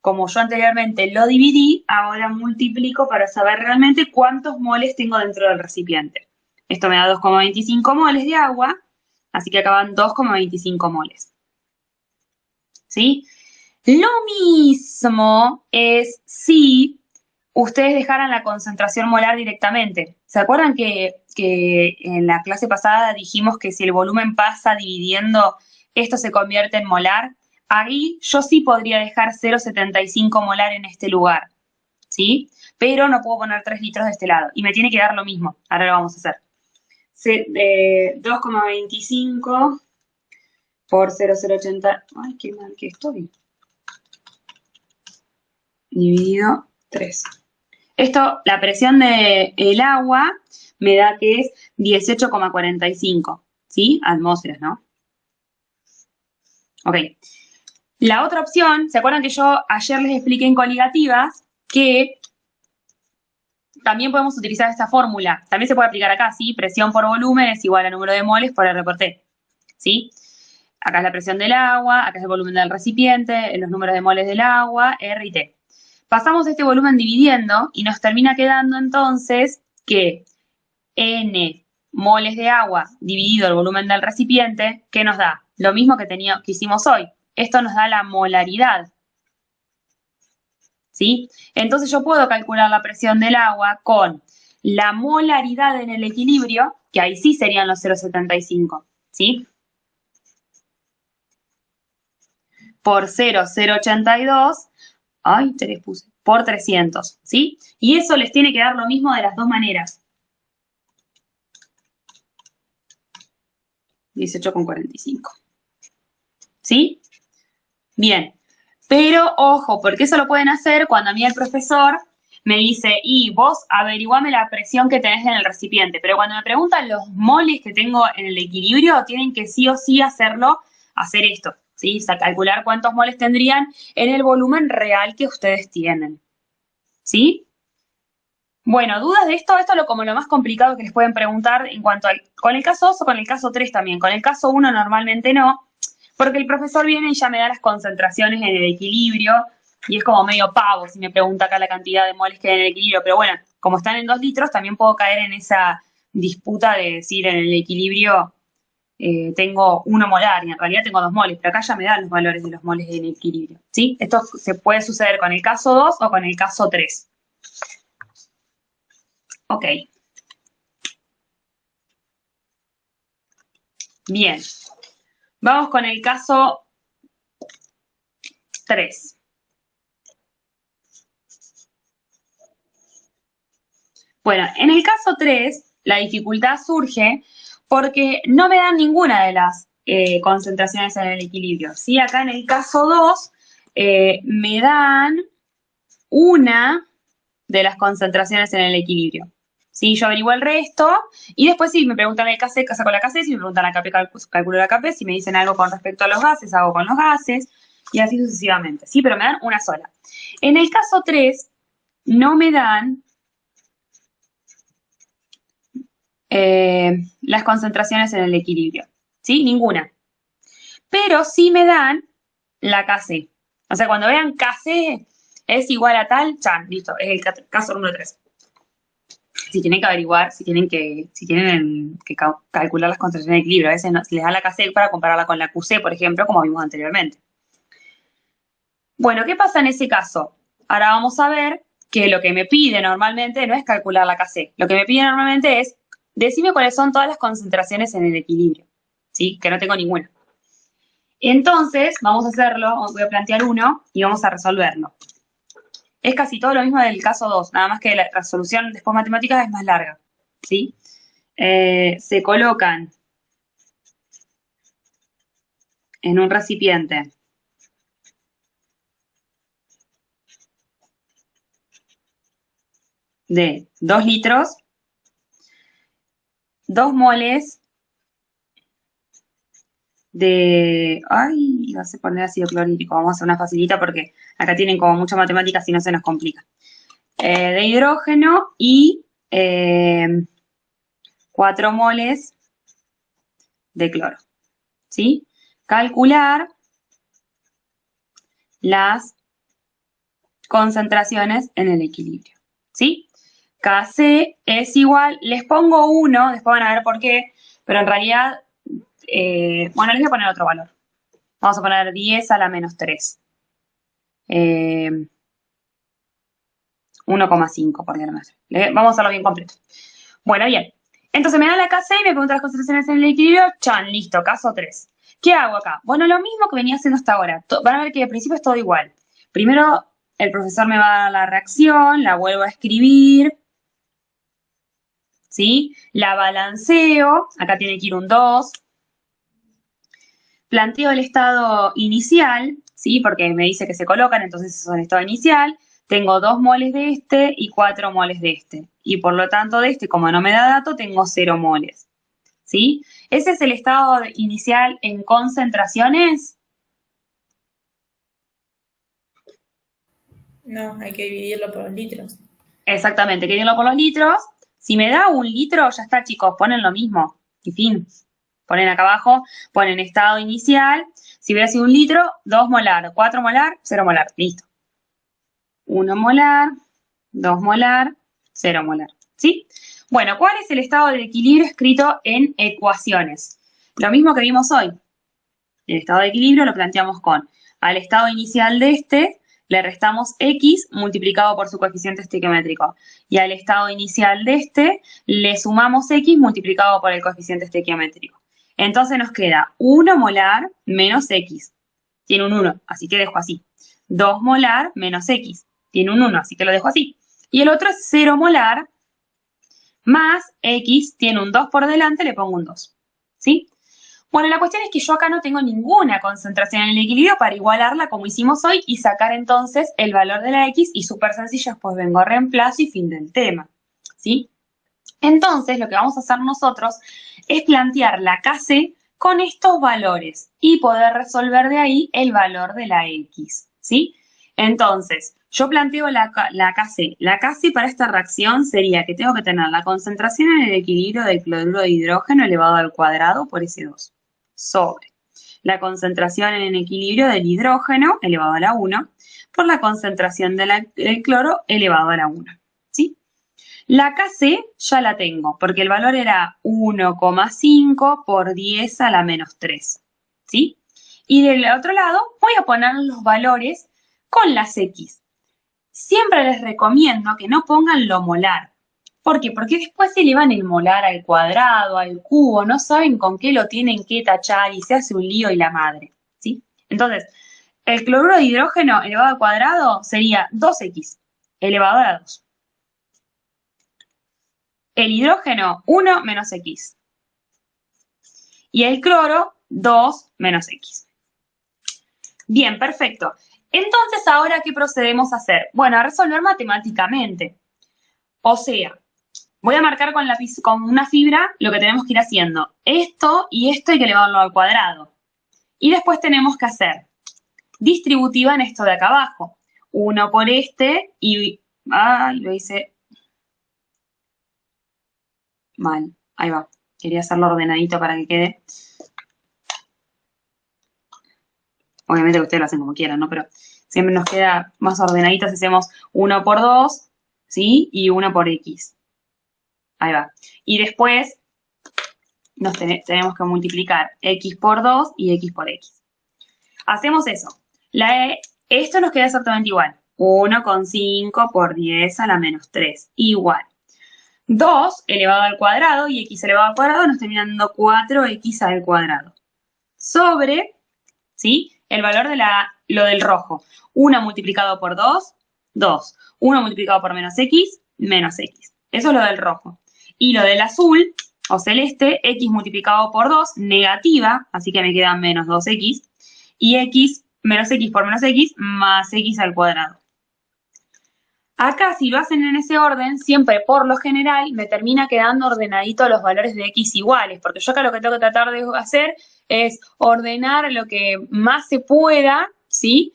como yo anteriormente lo dividí, ahora multiplico para saber realmente cuántos moles tengo dentro del recipiente. Esto me da 2,25 moles de agua, así que acá van 2,25 moles. ¿Sí? Lo mismo es si ustedes dejaran la concentración molar directamente. ¿Se acuerdan que en la clase pasada dijimos que si el volumen pasa dividiendo, esto se convierte en molar? Ahí yo sí podría dejar 0,75 molar en este lugar, ¿sí? Pero no puedo poner 3 litros de este lado y me tiene que dar lo mismo. Ahora lo vamos a hacer. 2,25 por 0,080. Ay, qué mal que estoy. Dividido 3. Esto, la presión del agua me da que es 18,45, ¿sí? Atmósferas, ¿no? Ok. La otra opción, ¿se acuerdan que yo ayer les expliqué en coligativas que también podemos utilizar esta fórmula? También se puede aplicar acá, ¿sí? Presión por volumen es igual a número de moles por R por T, ¿sí? Acá es la presión del agua, acá es el volumen del recipiente, los números de moles del agua, R y T. Pasamos este volumen dividiendo y nos termina quedando entonces que N moles de agua dividido el volumen del recipiente, ¿qué nos da? Lo mismo que hicimos hoy. Esto nos da la molaridad, ¿sí? Entonces yo puedo calcular la presión del agua con la molaridad en el equilibrio, que ahí sí serían los 0,75, ¿sí? Por 0,082, ay, te les puse, por 300, ¿sí? Y eso les tiene que dar lo mismo de las dos maneras. 18,45. ¿Sí? Bien. Pero ojo, porque eso lo pueden hacer cuando a mí el profesor me dice, y vos averiguame la presión que tenés en el recipiente. Pero cuando me preguntan los moles que tengo en el equilibrio, tienen que sí o sí hacer esto, ¿sí? O sea, calcular cuántos moles tendrían en el volumen real que ustedes tienen. ¿Sí? Bueno, ¿dudas de esto? Esto es como lo más complicado que les pueden preguntar en cuanto al, con el caso 2 o con el caso 3 también. Con el caso 1 normalmente no, porque el profesor viene y ya me da las concentraciones en el equilibrio y es como medio pavo si me pregunta acá la cantidad de moles que hay en el equilibrio. Pero bueno, como están en 2 litros, también puedo caer en esa disputa de decir en el equilibrio tengo 1 molar y en realidad tengo 2 moles, pero acá ya me dan los valores de los moles en equilibrio, ¿sí? Esto se puede suceder con el caso 2 o con el caso 3. Ok. Bien. Vamos con el caso 3. Bueno, en el caso 3, la dificultad surge porque no me dan ninguna de las concentraciones en el equilibrio. ¿Sí? Acá en el caso 2 me dan una de las concentraciones en el equilibrio. ¿Sí? Yo averiguo el resto y después si me preguntan el KC, saco la KC, si me preguntan la KP, calculo la KP, si me dicen algo con respecto a los gases, hago con los gases y así sucesivamente. ¿Sí? Pero me dan una sola. En el caso 3 no me dan las concentraciones en el equilibrio, ¿sí? Ninguna. Pero sí me dan la KC. O sea, cuando vean KC es igual a tal, chan, listo, es el caso número 3. Si tienen que averiguar, si tienen que calcular las concentraciones de equilibrio, a veces no, se les da la KC para compararla con la QC, por ejemplo, como vimos anteriormente. Bueno, ¿qué pasa en ese caso? Ahora vamos a ver que lo que me pide normalmente no es calcular la KC. Lo que me pide normalmente es decime cuáles son todas las concentraciones en el equilibrio, ¿sí? Que no tengo ninguna. Entonces, vamos a hacerlo, voy a plantear uno y vamos a resolverlo. Es casi todo lo mismo del caso 2, nada más que la resolución después matemática es más larga, ¿sí? Se colocan en un recipiente de 2 litros, 2 moles de, ay, iba a poner ácido clorhídrico, vamos a hacer una facilita porque acá tienen como mucha matemática si no se nos complica. De hidrógeno y 4 moles de cloro, ¿sí? Calcular las concentraciones en el equilibrio, ¿sí? Kc es igual, les pongo 1, después van a ver por qué, pero en realidad, bueno, les voy a poner otro valor. Vamos a poner 10 a la menos 3. 1,5 por diámetro. Vamos a hacerlo bien completo. Bueno, bien. Entonces me da la Kc y me pregunta las concentraciones en el equilibrio. Chan, listo, caso 3. ¿Qué hago acá? Bueno, lo mismo que venía haciendo hasta ahora. Van a ver que al principio es todo igual. Primero, el profesor me va a dar la reacción, la vuelvo a escribir, ¿sí? La balanceo, acá tiene que ir un 2. Planteo el estado inicial, ¿sí? Porque me dice que se colocan, entonces eso es el estado inicial. Tengo 2 moles de este y 4 moles de este. Y por lo tanto de este, como no me da dato, tengo 0 moles, ¿sí? Ese es el estado inicial en concentraciones. No, hay que dividirlo por los litros. Exactamente, que dividirlo por los litros. Si me da 1 litro, ya está, chicos, ponen lo mismo. Y fin. Ponen acá abajo, ponen estado inicial. Si hubiera sido 1 litro, 2 molar, 4 molar, 0 molar. Listo. 1 molar, 2 molar, 0 molar. ¿Sí? Bueno, ¿cuál es el estado de equilibrio escrito en ecuaciones? Lo mismo que vimos hoy. El estado de equilibrio lo planteamos con al estado inicial de este le restamos x multiplicado por su coeficiente estequiométrico. Y al estado inicial de este le sumamos x multiplicado por el coeficiente estequiométrico. Entonces nos queda 1 molar menos x. Tiene un 1, así que dejo así. 2 molar menos x. Tiene un 1, así que lo dejo así. Y el otro es 0 molar más x, tiene un 2 por delante, le pongo un 2. ¿Sí? Bueno, la cuestión es que yo acá no tengo ninguna concentración en el equilibrio para igualarla como hicimos hoy y sacar entonces el valor de la x y súper sencillo, después vengo a reemplazo y fin del tema, ¿sí? Entonces, lo que vamos a hacer nosotros es plantear la Kc con estos valores y poder resolver de ahí el valor de la x, ¿sí? Entonces, yo planteo la KC. La KC para esta reacción sería que tengo que tener la concentración en el equilibrio del cloruro de hidrógeno elevado al cuadrado por S2 sobre la concentración en el equilibrio del hidrógeno elevado a la 1 por la concentración del cloro elevado a la 1. ¿Sí? La KC ya la tengo, porque el valor era 1,5 por 10 a la menos 3. ¿Sí? Y del otro lado voy a poner los valores con las X. Siempre les recomiendo que no pongan lo molar. ¿Por qué? Porque después se elevan el molar al cuadrado, al cubo, no saben con qué lo tienen que tachar y se hace un lío y la madre. ¿Sí? Entonces, el cloruro de hidrógeno elevado al cuadrado sería 2X elevado a la 2. El hidrógeno, 1 menos X. Y el cloro, 2 menos X. Bien, perfecto. Entonces, ¿ahora qué procedemos a hacer? Bueno, a resolver matemáticamente. O sea, voy a marcar con una fibra lo que tenemos que ir haciendo. Esto y esto hay que elevarlo al cuadrado. Y después tenemos que hacer distributiva en esto de acá abajo. 1 por este y... ¡Ay, lo hice mal! Ahí va. Quería hacerlo ordenadito para que quede. Obviamente que ustedes lo hacen como quieran, ¿no? Pero siempre nos queda más ordenadito si hacemos 1 por 2, ¿sí? Y 1 por X. Ahí va. Y después tenemos que multiplicar X por 2 y X por X. Hacemos eso. Esto nos queda exactamente igual. 1,5 por 10 a la menos 3. Igual. 2 elevado al cuadrado y X elevado al cuadrado nos termina dando 4X al cuadrado. Sobre, ¿sí? El valor de lo del rojo. 1 multiplicado por 2, 2. 1 multiplicado por menos X, menos X. Eso es lo del rojo. Y lo del azul o celeste, X multiplicado por 2, negativa, así que me queda menos 2X. Y X, menos X por menos X, más X al cuadrado. Acá, si lo hacen en ese orden, siempre por lo general me termina quedando ordenadito los valores de X iguales, porque yo acá lo que tengo que tratar de hacer es ordenar lo que más se pueda, ¿sí?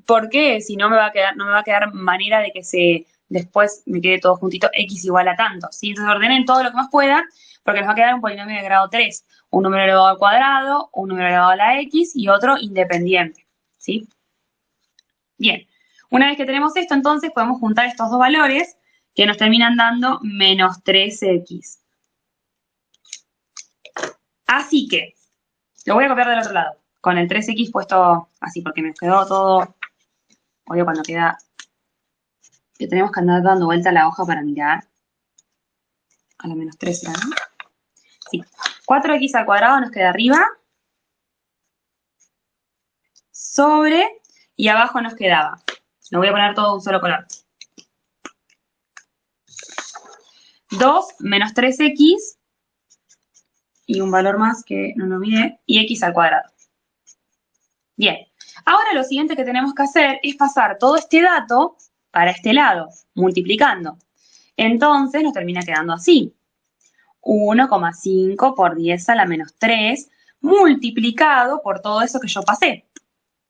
Porque si no me va a quedar manera de que después me quede todo juntito X igual a tanto, ¿sí? Entonces ordenen todo lo que más pueda, porque nos va a quedar un polinomio de grado 3, un número elevado al cuadrado, un número elevado a la X y otro independiente, ¿sí? Bien. Una vez que tenemos esto, entonces podemos juntar estos dos valores que nos terminan dando menos 3X. Así que, lo voy a copiar del otro lado, con el 3X puesto así, porque me quedó todo, obvio cuando queda, que tenemos que andar dando vuelta a la hoja para mirar. A la menos 3 era, ¿no? Sí. 4X al cuadrado nos queda arriba, sobre, y abajo nos quedaba. Lo voy a poner todo de un solo color. 2 menos 3X y un valor más que no me olvidé, y X al cuadrado. Bien, ahora lo siguiente que tenemos que hacer es pasar todo este dato para este lado, multiplicando. Entonces nos termina quedando así. 1,5 por 10 a la menos 3 multiplicado por todo eso que yo pasé,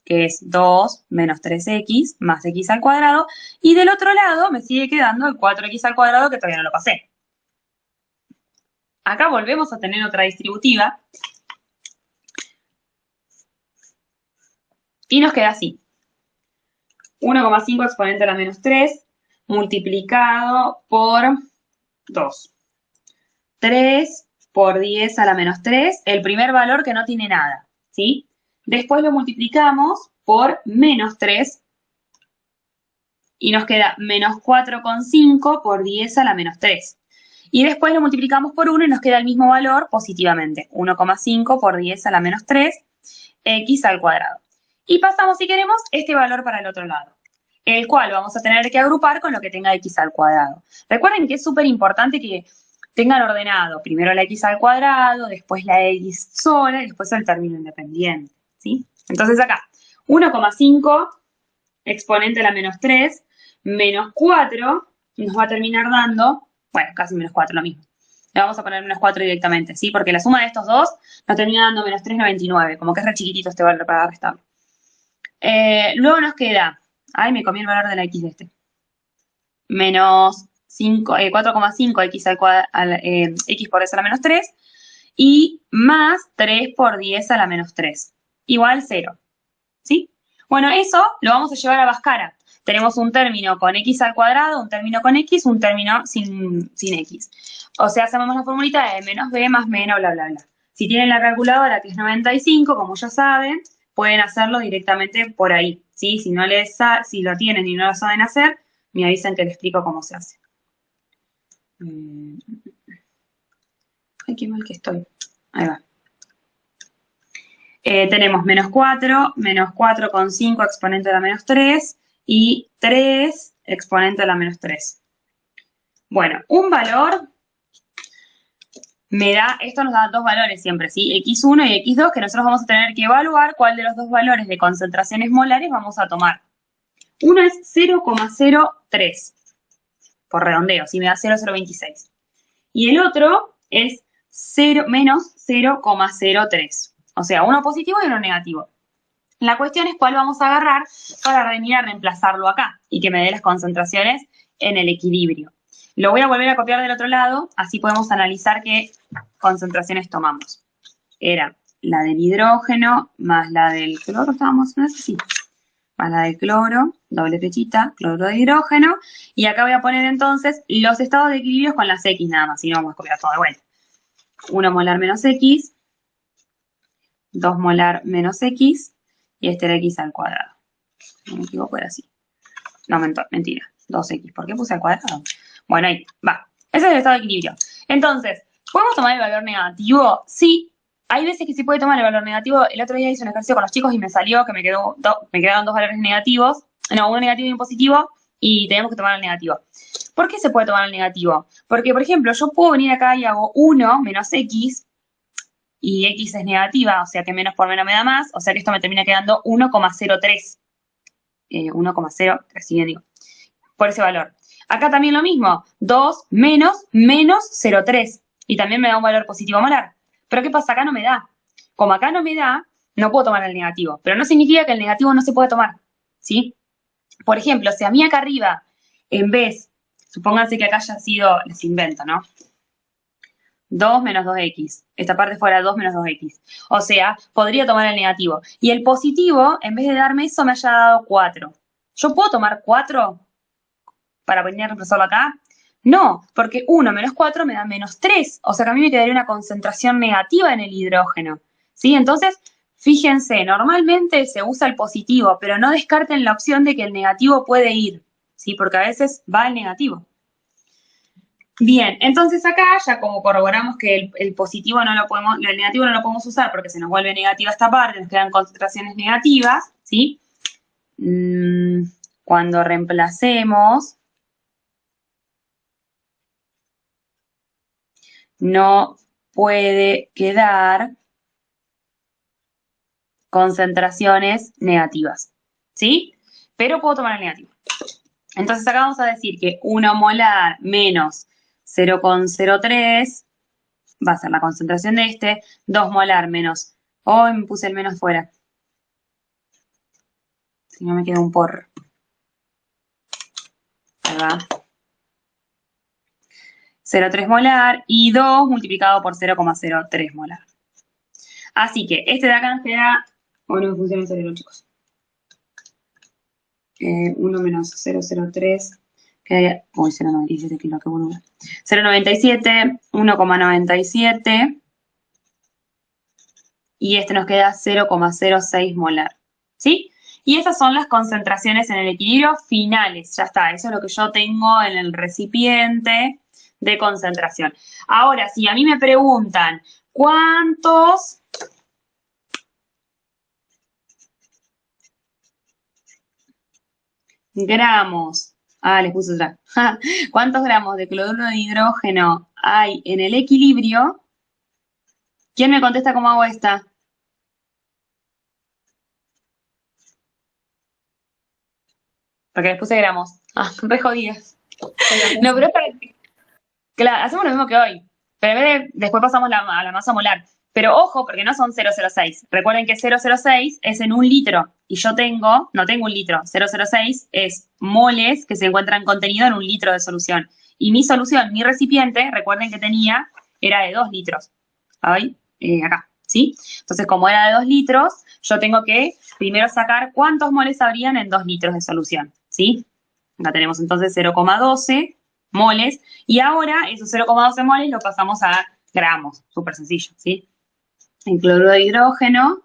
que es 2 menos 3X más X al cuadrado, y del otro lado me sigue quedando el 4X al cuadrado que todavía no lo pasé. Acá volvemos a tener otra distributiva, y nos queda así. 1,5 exponente a la menos 3 multiplicado por 2. 3 por 10 a la menos 3, el primer valor que no tiene nada, ¿sí? Después lo multiplicamos por menos 3 y nos queda menos 4,5 por 10 a la menos 3. Y después lo multiplicamos por 1 y nos queda el mismo valor positivamente, 1,5 por 10 a la menos 3, X al cuadrado. Y pasamos, si queremos, este valor para el otro lado, el cual vamos a tener que agrupar con lo que tenga X al cuadrado. Recuerden que es súper importante que tengan ordenado primero la X al cuadrado, después la X sola y después el término independiente, ¿sí? Entonces acá, 1,5 exponente a la menos 3 menos 4 nos va a terminar dando, bueno, casi menos 4, lo mismo. Le vamos a poner menos 4 directamente, ¿sí? Porque la suma de estos dos nos termina dando menos 3,99, como que es re chiquitito este valor para restarlo. Luego nos queda, ay, me comí el valor de la x de este, menos 4,5 x x por 10 a la menos 3 y más 3 por 10 a la menos 3, igual 0, ¿sí? Bueno, eso lo vamos a llevar a Bhaskara. Tenemos un término con x al cuadrado, un término con x, un término sin x. O sea, hacemos la formulita de menos b más menos bla, bla, bla. Si tienen la calculadora, que es 95, como ya saben, pueden hacerlo directamente por ahí, ¿sí? Si lo tienen y no lo saben hacer, me avisan que les explico cómo se hace. Ay, qué mal que estoy. Ahí va. Tenemos menos 4,5 exponente de la menos 3 y 3 exponente de la menos 3. Bueno, un valor me da, esto nos da dos valores siempre, ¿sí? X1 y X2, que nosotros vamos a tener que evaluar cuál de los dos valores de concentraciones molares vamos a tomar. Uno es 0,03, por redondeo, ¿sí? Me da 0,026. Y el otro es menos 0,03. O sea, uno positivo y uno negativo. La cuestión es cuál vamos a agarrar para venir a reemplazarlo acá y que me dé las concentraciones en el equilibrio. Lo voy a volver a copiar del otro lado, así podemos analizar qué concentraciones tomamos. Era la del hidrógeno más la del cloro, estábamos, ¿no es así? Más la del cloro, doble flechita, cloro de hidrógeno. Y acá voy a poner entonces los estados de equilibrio con las X nada más, si no vamos a copiar todo de vuelta. 1 molar menos X, 2 molar menos X, y este era X al cuadrado. No me equivoco, era así. No, mentira. 2X. ¿Por qué puse al cuadrado? Bueno, ahí va. Ese es el estado de equilibrio. Entonces, ¿podemos tomar el valor negativo? Sí. Hay veces que se puede tomar el valor negativo. El otro día hice un ejercicio con los chicos y me salió que me quedaron dos valores negativos. No, uno negativo y un positivo. Y tenemos que tomar el negativo. ¿Por qué se puede tomar el negativo? Porque, por ejemplo, yo puedo venir acá y hago 1 menos X. Y X es negativa, o sea que menos por menos me da más. O sea que esto me termina quedando 1,03. 1,03, si bien digo. Por ese valor. Acá también lo mismo, 2 menos 0,3. Y también me da un valor positivo molar. Pero ¿qué pasa? Acá no me da. Como acá no me da, no puedo tomar el negativo. Pero no significa que el negativo no se puede tomar. ¿Sí? Por ejemplo, si a mí acá arriba, en vez, supónganse que acá haya sido, les invento, ¿no? 2 menos 2x. Esta parte fuera 2 menos 2x. O sea, podría tomar el negativo. Y el positivo, en vez de darme eso, me haya dado 4. ¿Yo puedo tomar 4 para venir a reemplazarlo acá? No, porque 1 menos 4 me da menos 3. O sea que a mí me quedaría una concentración negativa en el hidrógeno. ¿Sí? Entonces, fíjense, normalmente se usa el positivo, pero no descarten la opción de que el negativo puede ir. ¿Sí? Porque a veces va el negativo. Bien, entonces acá ya como corroboramos que el positivo no lo podemos, el negativo no lo podemos usar porque se nos vuelve negativa esta parte, nos quedan concentraciones negativas, ¿sí? Cuando reemplacemos, no puede quedar concentraciones negativas, ¿sí? Pero puedo tomar el negativo. Entonces acá vamos a decir que 1 molar menos 0,03 va a ser la concentración de este, 2 molar menos, hoy me puse el menos fuera, si no me queda un por, ahí va, 0,3 molar y 2 multiplicado por 0,03 molar. Así que este de acá nos queda, hoy no me funciona el cerebro, chicos, 1 menos 0,03, que uy, 0,97, que lo que bueno. 0,97, 1,97 y este nos queda 0,06 molar, ¿sí? Y esas son las concentraciones en el equilibrio finales, ya está, eso es lo que yo tengo en el recipiente de concentración. Ahora, si a mí me preguntan, ¿cuántos gramos? Les puse otra. ¿Cuántos gramos de cloruro de hidrógeno hay en el equilibrio? ¿Quién me contesta cómo hago esta? Porque les puse gramos. Re jodidas. No, pero es para... Claro, hacemos lo mismo que hoy. Pero en vez de, después pasamos a la masa molar. Pero ojo, porque no son 0,06. Recuerden que 0,06 es en 1 litro y yo no tengo 1 litro. 0,06 es moles que se encuentran contenido en 1 litro de solución. Y mi solución, mi recipiente, recuerden que era de 2 litros. Ahí, acá, ¿sí? Entonces, como era de 2 litros, yo tengo que primero sacar cuántos moles habrían en 2 litros de solución, ¿sí? Acá tenemos entonces 0,12 moles. Y ahora esos 0,12 moles lo pasamos a gramos. Súper sencillo, ¿sí? En cloruro de hidrógeno,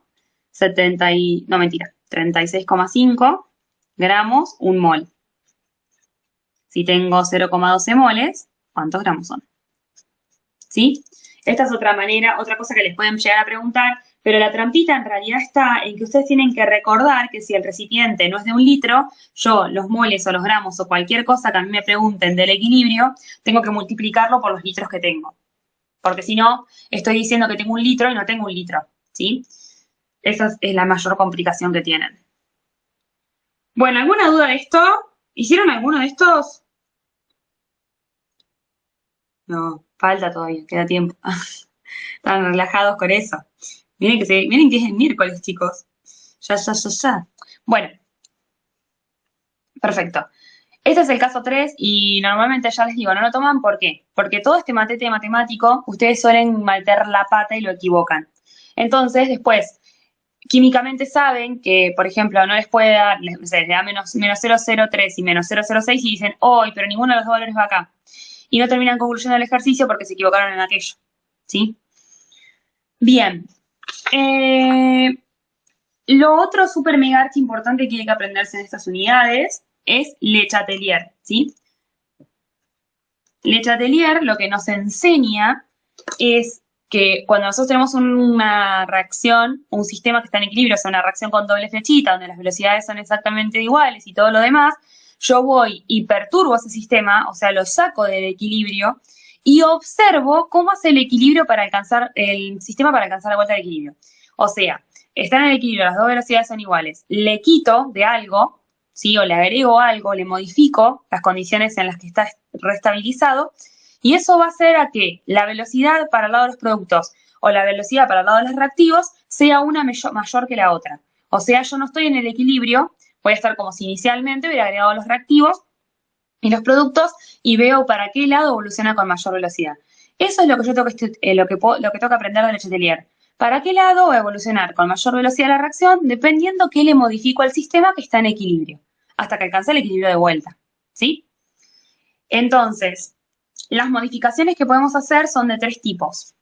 36,5 gramos, 1 mol. Si tengo 0,12 moles, ¿cuántos gramos son? ¿Sí? Esta es otra manera, otra cosa que les pueden llegar a preguntar, pero la trampita en realidad está en que ustedes tienen que recordar que si el recipiente no es de 1 litro, yo los moles o los gramos o cualquier cosa que a mí me pregunten del equilibrio, tengo que multiplicarlo por los litros que tengo. Porque si no, estoy diciendo que tengo 1 litro y no tengo 1 litro, ¿sí? Esa es la mayor complicación que tienen. Bueno, ¿alguna duda de esto? ¿Hicieron alguno de estos? No, falta todavía, queda tiempo. Están relajados con eso. Miren que es el miércoles, chicos. Ya. Bueno, perfecto. Este es el caso 3 y normalmente ya les digo, no lo toman, ¿por qué? Porque todo este matete matemático, ustedes suelen meter la pata y lo equivocan. Entonces, después, químicamente saben que, por ejemplo, no les puede dar, les da menos 0,03 y menos 0,06 y dicen, ¡ay, pero ninguno de los dos valores va acá! Y no terminan concluyendo el ejercicio porque se equivocaron en aquello, ¿sí? Bien. Lo otro súper mega archi importante que hay que aprenderse en estas unidades es Le Chatelier, ¿sí? Le Chatelier lo que nos enseña es que cuando nosotros tenemos una reacción, un sistema que está en equilibrio, o sea, una reacción con doble flechita, donde las velocidades son exactamente iguales y todo lo demás, yo voy y perturbo ese sistema, o sea, lo saco del equilibrio y observo cómo hace el equilibrio para alcanzar, el sistema para alcanzar la vuelta del equilibrio. O sea, están en el equilibrio, las dos velocidades son iguales, le quito de algo, ¿sí? O le agrego algo, le modifico las condiciones en las que está restabilizado, y eso va a hacer a que la velocidad para el lado de los productos o la velocidad para el lado de los reactivos sea una mayor que la otra. O sea, yo no estoy en el equilibrio, voy a estar como si inicialmente hubiera agregado los reactivos y los productos y veo para qué lado evoluciona con mayor velocidad. Eso es lo que yo tengo que tengo que aprender de Le Chatelier. ¿Para qué lado va a evolucionar con mayor velocidad la reacción? Dependiendo qué le modifico al sistema que está en equilibrio, hasta que alcance el equilibrio de vuelta, ¿sí? Entonces, las modificaciones que podemos hacer son de 3 tipos.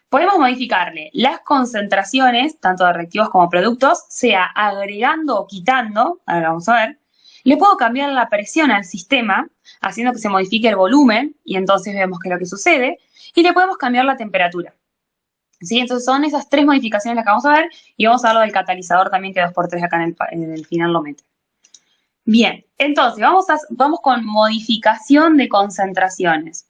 Podemos modificarle las concentraciones, tanto de reactivos como productos, sea agregando o quitando, ahora vamos a ver. Le puedo cambiar la presión al sistema, haciendo que se modifique el volumen, y entonces vemos qué es lo que sucede. Y le podemos cambiar la temperatura. ¿Sí? Entonces son esas 3 modificaciones las que vamos a ver, y vamos a ver lo del catalizador también, que 2×3 acá en el final lo mete. Bien, entonces vamos con modificación de concentraciones.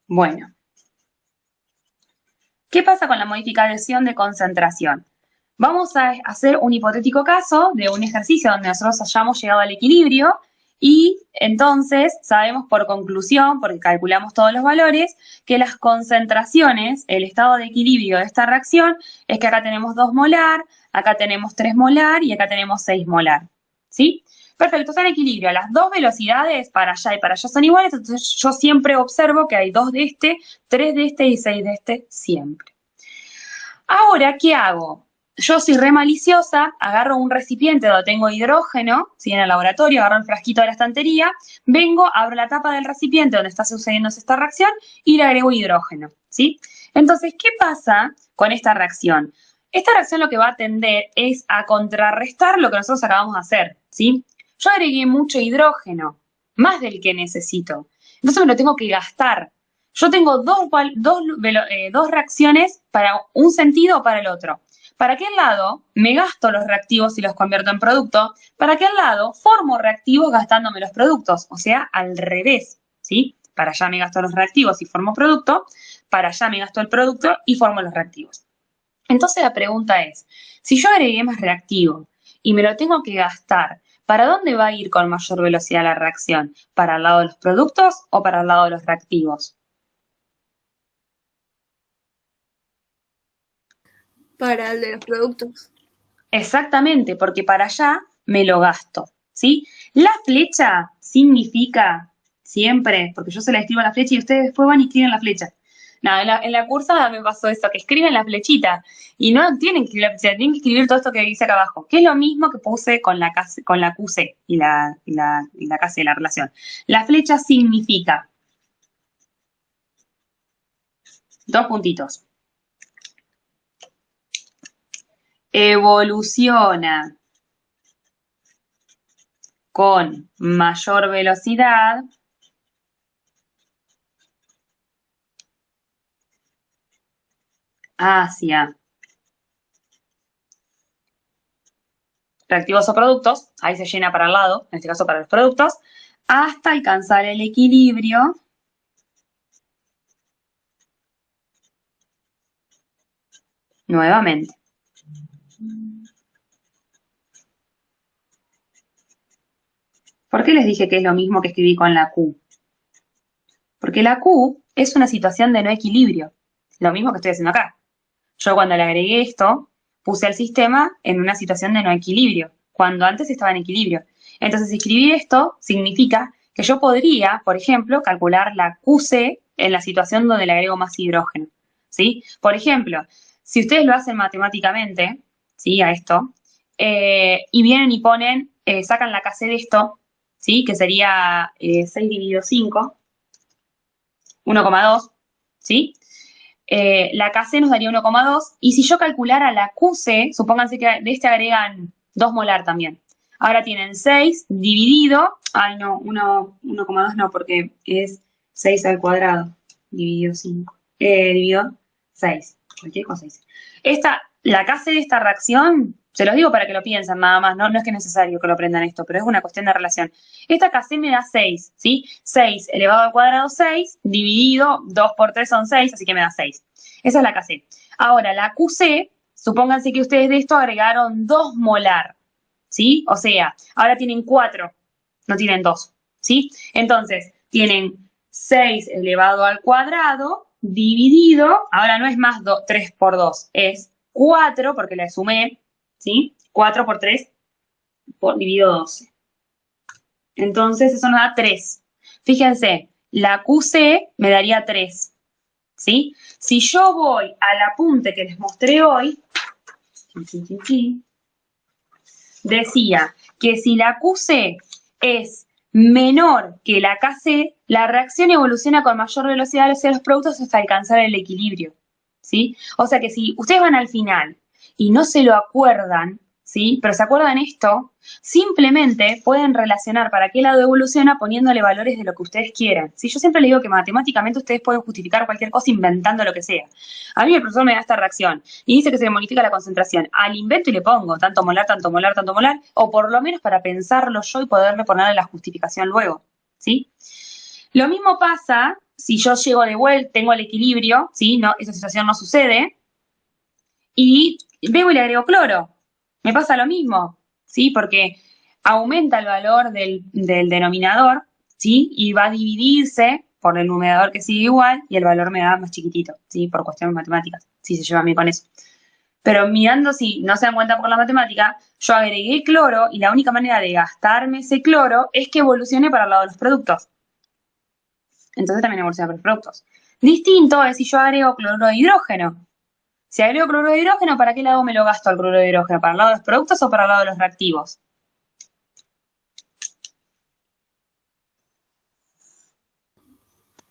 Bueno, ¿qué pasa con la modificación de concentración? Vamos a hacer un hipotético caso de un ejercicio donde nosotros hayamos llegado al equilibrio y entonces sabemos por conclusión, porque calculamos todos los valores, que las concentraciones, el estado de equilibrio de esta reacción es que acá tenemos 2 molar, acá tenemos 3 molar y acá tenemos 6 molar, ¿sí? Perfecto, está en equilibrio. Las dos velocidades para allá y para allá son iguales, entonces yo siempre observo que hay 2 de este, 3 de este y 6 de este, siempre. Ahora, ¿qué hago? Yo soy re maliciosa, agarro un recipiente donde tengo hidrógeno, ¿sí? En el laboratorio, agarro el frasquito de la estantería, vengo, abro la tapa del recipiente donde está sucediendo esta reacción y le agrego hidrógeno, ¿sí? Entonces, ¿qué pasa con esta reacción? Esta reacción lo que va a tender es a contrarrestar lo que nosotros acabamos de hacer, ¿sí? Yo agregué mucho hidrógeno, más del que necesito. Entonces me lo tengo que gastar. Yo tengo dos reacciones para un sentido o para el otro. Para aquel lado me gasto los reactivos y los convierto en producto. Para aquel lado formo reactivos gastándome los productos. O sea, al revés, ¿sí? Para allá me gasto los reactivos y formo producto. Para allá me gasto el producto y formo los reactivos. Entonces la pregunta es, si yo agregué más reactivo y me lo tengo que gastar, ¿para dónde va a ir con mayor velocidad la reacción? ¿Para el lado de los productos o para el lado de los reactivos? Para el de los productos. Exactamente, porque para allá me lo gasto, ¿sí? La flecha significa siempre, porque yo se la escribo en la flecha y ustedes después van y escriben la flecha. No, en la cursada me pasó eso, que escriben la flechita y no tienen que escribir la flechita, tienen que escribir todo esto que dice acá abajo, que es lo mismo que puse con la QC y la KC de la relación. La flecha significa, dos puntitos, evoluciona con mayor velocidad hacia reactivos o productos, ahí se llena para el lado, en este caso para los productos, hasta alcanzar el equilibrio nuevamente. ¿Por qué les dije que es lo mismo que escribí con la Q? Porque la Q es una situación de no equilibrio, lo mismo que estoy haciendo acá. Yo cuando le agregué esto, puse al sistema en una situación de no equilibrio, cuando antes estaba en equilibrio. Entonces, escribir esto significa que yo podría, por ejemplo, calcular la QC en la situación donde le agrego más hidrógeno, ¿sí? Por ejemplo, si ustedes lo hacen matemáticamente, ¿sí? A esto, y vienen y ponen, sacan la KC de esto, ¿sí? Que sería 6 dividido 5, 1,2, ¿sí? La KC nos daría 1,2 y si yo calculara la QC, supónganse que de este agregan 2 molar también. Ahora tienen 6 dividido, ay no, 1,2 no, porque es 6 al cuadrado, dividido 5, dividido 6, cualquier cosa dice. La KC de esta reacción, se los digo para que lo piensen nada más, no es que es necesario que lo aprendan esto, pero es una cuestión de relación. Esta KC me da 6, ¿sí? 6 elevado al cuadrado 6, dividido 2 por 3 son 6, así que me da 6. Esa es la KC. Ahora, la QC, supónganse que ustedes de esto agregaron 2 molar, ¿sí? O sea, ahora tienen 4, no tienen 2, ¿sí? Entonces, tienen 6 elevado al cuadrado, dividido, ahora no es más 3 por 2, es 4, porque le sumé, ¿sí? 4 por 3, dividido 12. Entonces, eso nos da 3. Fíjense, la QC me daría 3, ¿sí? Si yo voy al apunte que les mostré hoy, decía que si la QC es menor que la KC, la reacción evoluciona con mayor velocidad hacia los productos hasta alcanzar el equilibrio, ¿sí? O sea que si ustedes van al final y no se lo acuerdan, ¿sí? Pero se acuerdan esto, simplemente pueden relacionar para qué lado evoluciona poniéndole valores de lo que ustedes quieran. ¿Sí? Yo siempre les digo que matemáticamente ustedes pueden justificar cualquier cosa inventando lo que sea. A mí el profesor me da esta reacción y dice que se le modifica la concentración. Al invento y le pongo tanto molar, tanto molar, tanto molar, o por lo menos para pensarlo yo y poderle ponerle la justificación luego, ¿sí? Lo mismo pasa si yo llego de vuelta, tengo el equilibrio, ¿sí? No, esa situación no sucede, y vengo y le agrego cloro. Me pasa lo mismo, ¿sí? Porque aumenta el valor del denominador, ¿sí? Y va a dividirse por el numerador que sigue igual y el valor me da más chiquitito, ¿sí? Por cuestiones matemáticas, si se lleva a mí con eso. Pero mirando si no se dan cuenta por la matemática, yo agregué cloro y la única manera de gastarme ese cloro es que evolucione para el lado de los productos. Entonces también evoluciona para los productos. Distinto es si yo agrego cloruro de hidrógeno. Si agrego cloruro de hidrógeno, ¿para qué lado me lo gasto al cloruro de hidrógeno? ¿Para el lado de los productos o para el lado de los reactivos?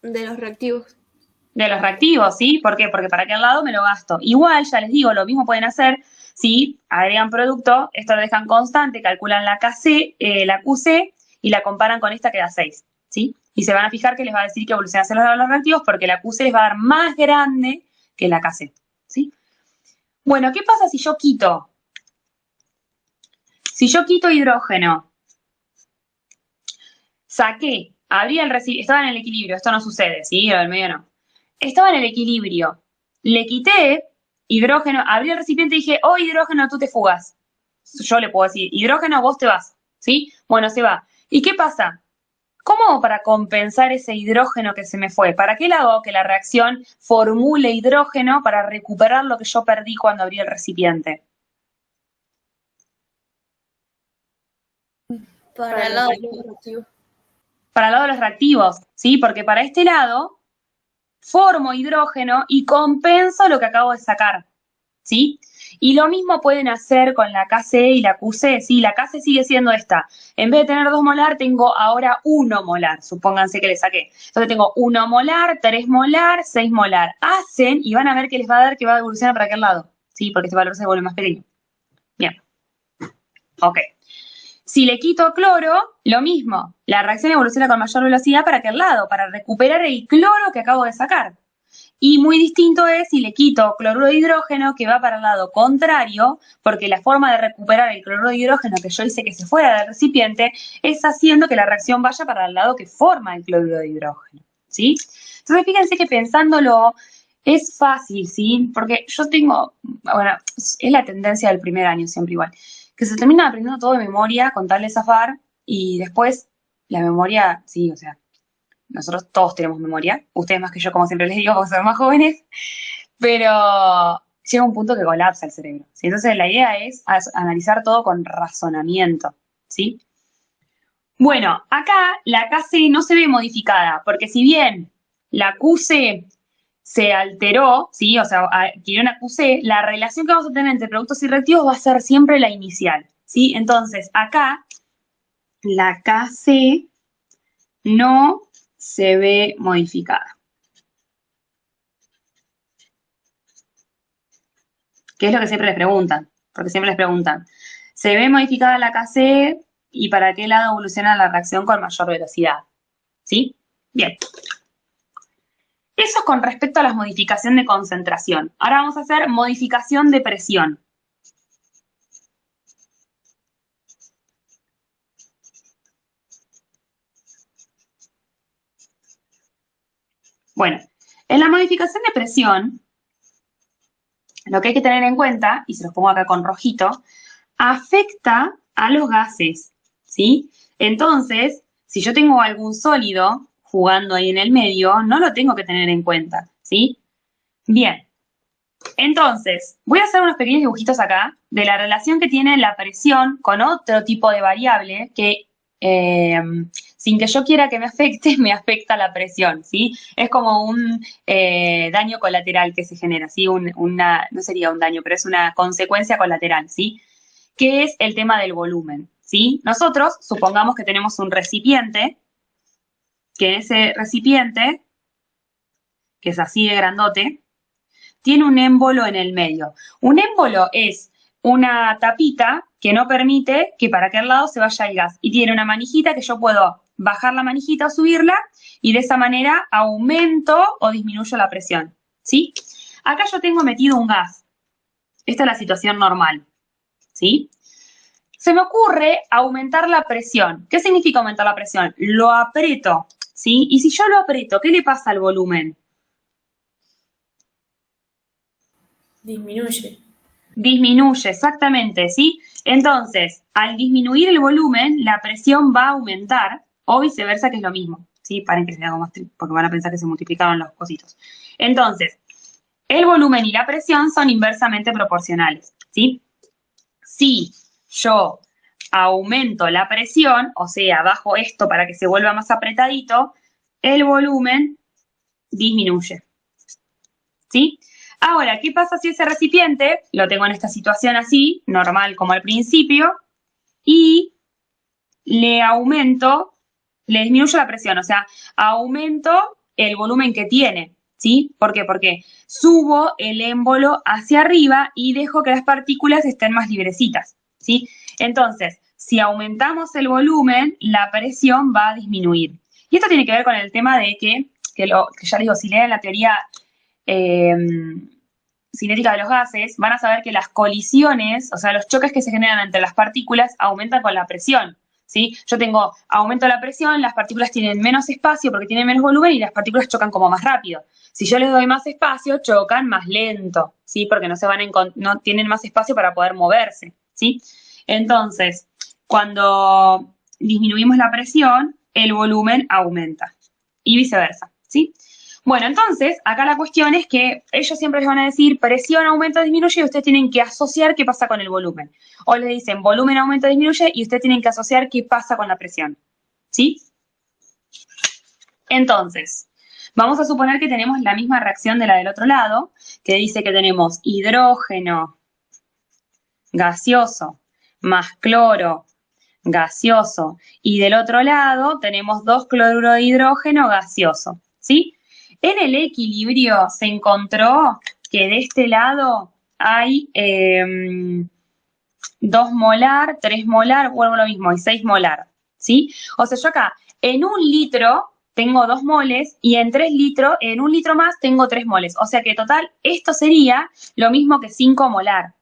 De los reactivos. De los reactivos, ¿sí? ¿Por qué? Porque para qué lado me lo gasto. Igual, ya les digo, lo mismo pueden hacer si agregan producto, esto lo dejan constante, calculan la KC, la QC y la comparan con esta que da 6, ¿sí? Y se van a fijar que les va a decir que evoluciona hacia los reactivos porque la QC les va a dar más grande que la KC, ¿sí? Bueno, ¿qué pasa si yo quito? Si yo quito hidrógeno, saqué, abrí el recipiente, estaba en el equilibrio, esto no sucede, ¿sí? Lo del medio no. Estaba en el equilibrio, le quité hidrógeno, abrí el recipiente y dije, oh, hidrógeno, tú te fugas. Yo le puedo decir, hidrógeno, vos te vas, ¿sí? Bueno, se va. ¿Y qué pasa? ¿Cómo hago para compensar ese hidrógeno que se me fue? ¿Para qué le hago que la reacción formule hidrógeno para recuperar lo que yo perdí cuando abrí el recipiente? Para el lado de los reactivos. Para el lado de los reactivos, ¿sí? Porque para este lado formo hidrógeno y compenso lo que acabo de sacar, ¿sí? Y lo mismo pueden hacer con la KCe y la QC, ¿sí? La KC sigue siendo esta. En vez de tener 2 molar, tengo ahora 1 molar, supónganse que le saqué. Entonces tengo 1 molar, 3 molar, 6 molar. Hacen y van a ver que les va a dar que va a evolucionar para aquel lado, ¿sí? Porque este valor se vuelve más pequeño. Bien. Ok. Si le quito cloro, lo mismo. La reacción evoluciona con mayor velocidad para aquel lado, para recuperar el cloro que acabo de sacar. Y muy distinto es si le quito cloruro de hidrógeno, que va para el lado contrario, porque la forma de recuperar el cloruro de hidrógeno que yo hice que se fuera del recipiente es haciendo que la reacción vaya para el lado que forma el cloruro de hidrógeno, ¿sí? Entonces fíjense que pensándolo es fácil, ¿sí? Porque yo tengo, bueno, es la tendencia del primer año siempre igual, que se termina aprendiendo todo de memoria con tal de zafar y después la memoria, sí, o sea, nosotros todos tenemos memoria, ustedes más que yo, como siempre les digo, porque son más jóvenes, pero llega un punto que colapsa el cerebro, ¿sí? Entonces la idea es analizar todo con razonamiento, ¿sí? Bueno, acá la KC no se ve modificada, porque si bien la QC se alteró, ¿sí? O sea, adquirió una QC, la relación que vamos a tener entre productos y reactivos va a ser siempre la inicial, ¿sí? Entonces, acá la KC no se ve modificada. ¿Qué es lo que siempre les preguntan? Porque siempre les preguntan, ¿se ve modificada la KC y para qué lado evoluciona la reacción con mayor velocidad? ¿Sí? Bien. Eso es con respecto a la modificación de concentración. Ahora vamos a hacer modificación de presión. Bueno, en la modificación de presión, lo que hay que tener en cuenta, y se los pongo acá con rojito, afecta a los gases, ¿sí? Entonces, si yo tengo algún sólido jugando ahí en el medio, no lo tengo que tener en cuenta, ¿sí? Bien, entonces, voy a hacer unos pequeños dibujitos acá de la relación que tiene la presión con otro tipo de variable que sin que yo quiera que me afecte, me afecta la presión, ¿sí? Es como un daño colateral que se genera, ¿sí? No sería un daño, pero es una consecuencia colateral, ¿sí? Que es el tema del volumen, ¿sí? Nosotros supongamos que tenemos un recipiente, que en ese recipiente, que es así de grandote, tiene un émbolo en el medio. Un émbolo es una tapita que no permite que para aquel lado se vaya el gas. Y tiene una manijita que yo puedo bajar la manijita o subirla y de esa manera aumento o disminuyo la presión, ¿sí? Acá yo tengo metido un gas. Esta es la situación normal, ¿sí? Se me ocurre aumentar la presión. ¿Qué significa aumentar la presión? Lo aprieto, ¿sí? Y si yo lo aprieto, ¿qué le pasa al volumen? Disminuye. Disminuye, exactamente, ¿sí? Entonces, al disminuir el volumen, la presión va a aumentar, o viceversa, que es lo mismo, ¿sí? Paren que se haga más porque van a pensar que se multiplicaron los cositos. Entonces, el volumen y la presión son inversamente proporcionales, ¿sí? Si yo aumento la presión, o sea, bajo esto para que se vuelva más apretadito, el volumen disminuye, ¿sí? Ahora, ¿qué pasa si ese recipiente lo tengo en esta situación así, normal como al principio, y le aumento, le disminuyo la presión, o sea, aumento el volumen que tiene, ¿sí? ¿Por qué? Porque subo el émbolo hacia arriba y dejo que las partículas estén más librecitas, ¿sí? Entonces, si aumentamos el volumen, la presión va a disminuir. Y esto tiene que ver con el tema de que ya les digo, si leen la teoría cinética de los gases, van a saber que las colisiones, o sea, los choques que se generan entre las partículas aumentan con la presión, ¿sí? Yo tengo aumento de la presión, las partículas tienen menos espacio porque tienen menos volumen y las partículas chocan como más rápido. Si yo les doy más espacio, chocan más lento, ¿sí? Porque no tienen más espacio para poder moverse, ¿sí? Entonces, cuando disminuimos la presión, el volumen aumenta y viceversa, ¿sí? Bueno, entonces, acá la cuestión es que ellos siempre les van a decir presión aumenta, disminuye y ustedes tienen que asociar qué pasa con el volumen. O les dicen volumen aumenta, disminuye y ustedes tienen que asociar qué pasa con la presión, ¿sí? Entonces, vamos a suponer que tenemos la misma reacción de la del otro lado, que dice que tenemos hidrógeno gaseoso más cloro gaseoso y del otro lado tenemos 2 cloruro de hidrógeno gaseoso, ¿sí? En el equilibrio se encontró que de este lado hay 2 molar, 3 molar, vuelvo lo mismo, y 6 molar, ¿sí? O sea, yo acá en 1 litro tengo 2 moles y en 3 litros, en 1 litro más tengo 3 moles. O sea que total esto sería lo mismo que 5 molar,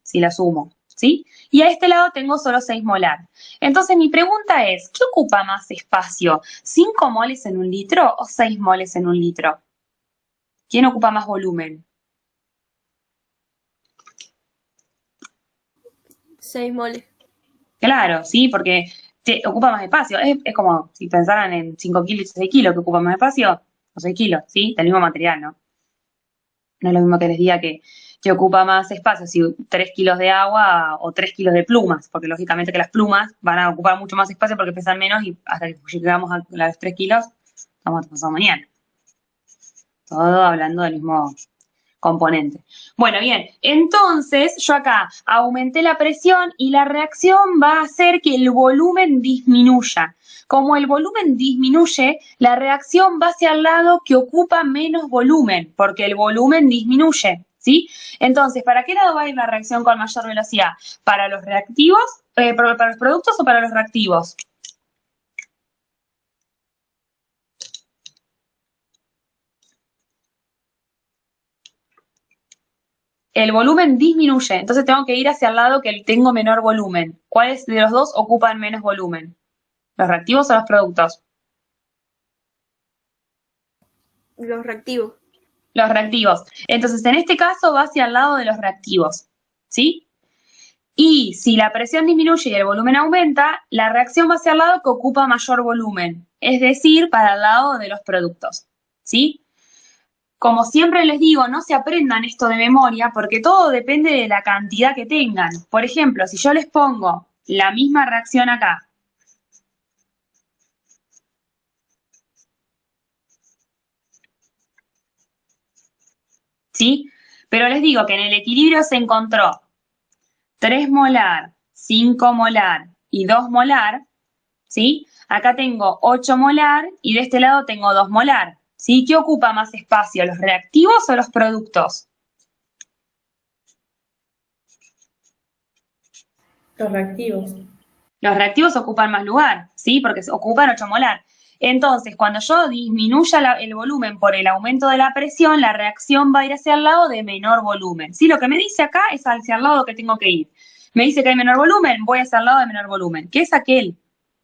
si la sumo, ¿sí? Y a este lado tengo solo 6 molar. Entonces mi pregunta es, ¿qué ocupa más espacio? ¿5 moles en 1 litro o 6 moles en 1 litro? ¿Quién ocupa más volumen? 6 moles. Claro, sí, porque ocupa más espacio. Es como si pensaran en 5 kilos y 6 kilos que ocupan más espacio, o 6 kilos, ¿sí? Del mismo material, ¿no? No es lo mismo que les diga que ocupa más espacio, si 3 kilos de agua o 3 kilos de plumas, porque lógicamente que las plumas van a ocupar mucho más espacio porque pesan menos y hasta que llegamos a los 3 kilos, estamos pasado mañana. Todo hablando del mismo componente. Bueno, bien, entonces yo acá aumenté la presión y la reacción va a hacer que el volumen disminuya. Como el volumen disminuye, la reacción va hacia el lado que ocupa menos volumen, porque el volumen disminuye, ¿sí? Entonces, ¿para qué lado va a ir la reacción con mayor velocidad? ¿Para los reactivos, para los productos o para los reactivos? El volumen disminuye, entonces tengo que ir hacia el lado que tengo menor volumen. ¿Cuáles de los dos ocupan menos volumen? ¿Los reactivos o los productos? Los reactivos. Los reactivos. Entonces, en este caso va hacia el lado de los reactivos, ¿sí? Y si la presión disminuye y el volumen aumenta, la reacción va hacia el lado que ocupa mayor volumen, es decir, para el lado de los productos, ¿sí? Como siempre les digo, no se aprendan esto de memoria porque todo depende de la cantidad que tengan. Por ejemplo, si yo les pongo la misma reacción acá, ¿sí? Pero les digo que en el equilibrio se encontró 3 molar, 5 molar y 2 molar, ¿sí? Acá tengo 8 molar y de este lado tengo 2 molar, ¿sí? ¿Qué ocupa más espacio, los reactivos o los productos? Los reactivos. Los reactivos ocupan más lugar, ¿sí? Porque ocupan 8 molar. Entonces, cuando yo disminuya el volumen por el aumento de la presión, la reacción va a ir hacia el lado de menor volumen. ¿Sí? Lo que me dice acá es hacia el lado que tengo que ir. Me dice que hay menor volumen, voy hacia el lado de menor volumen, que es aquel,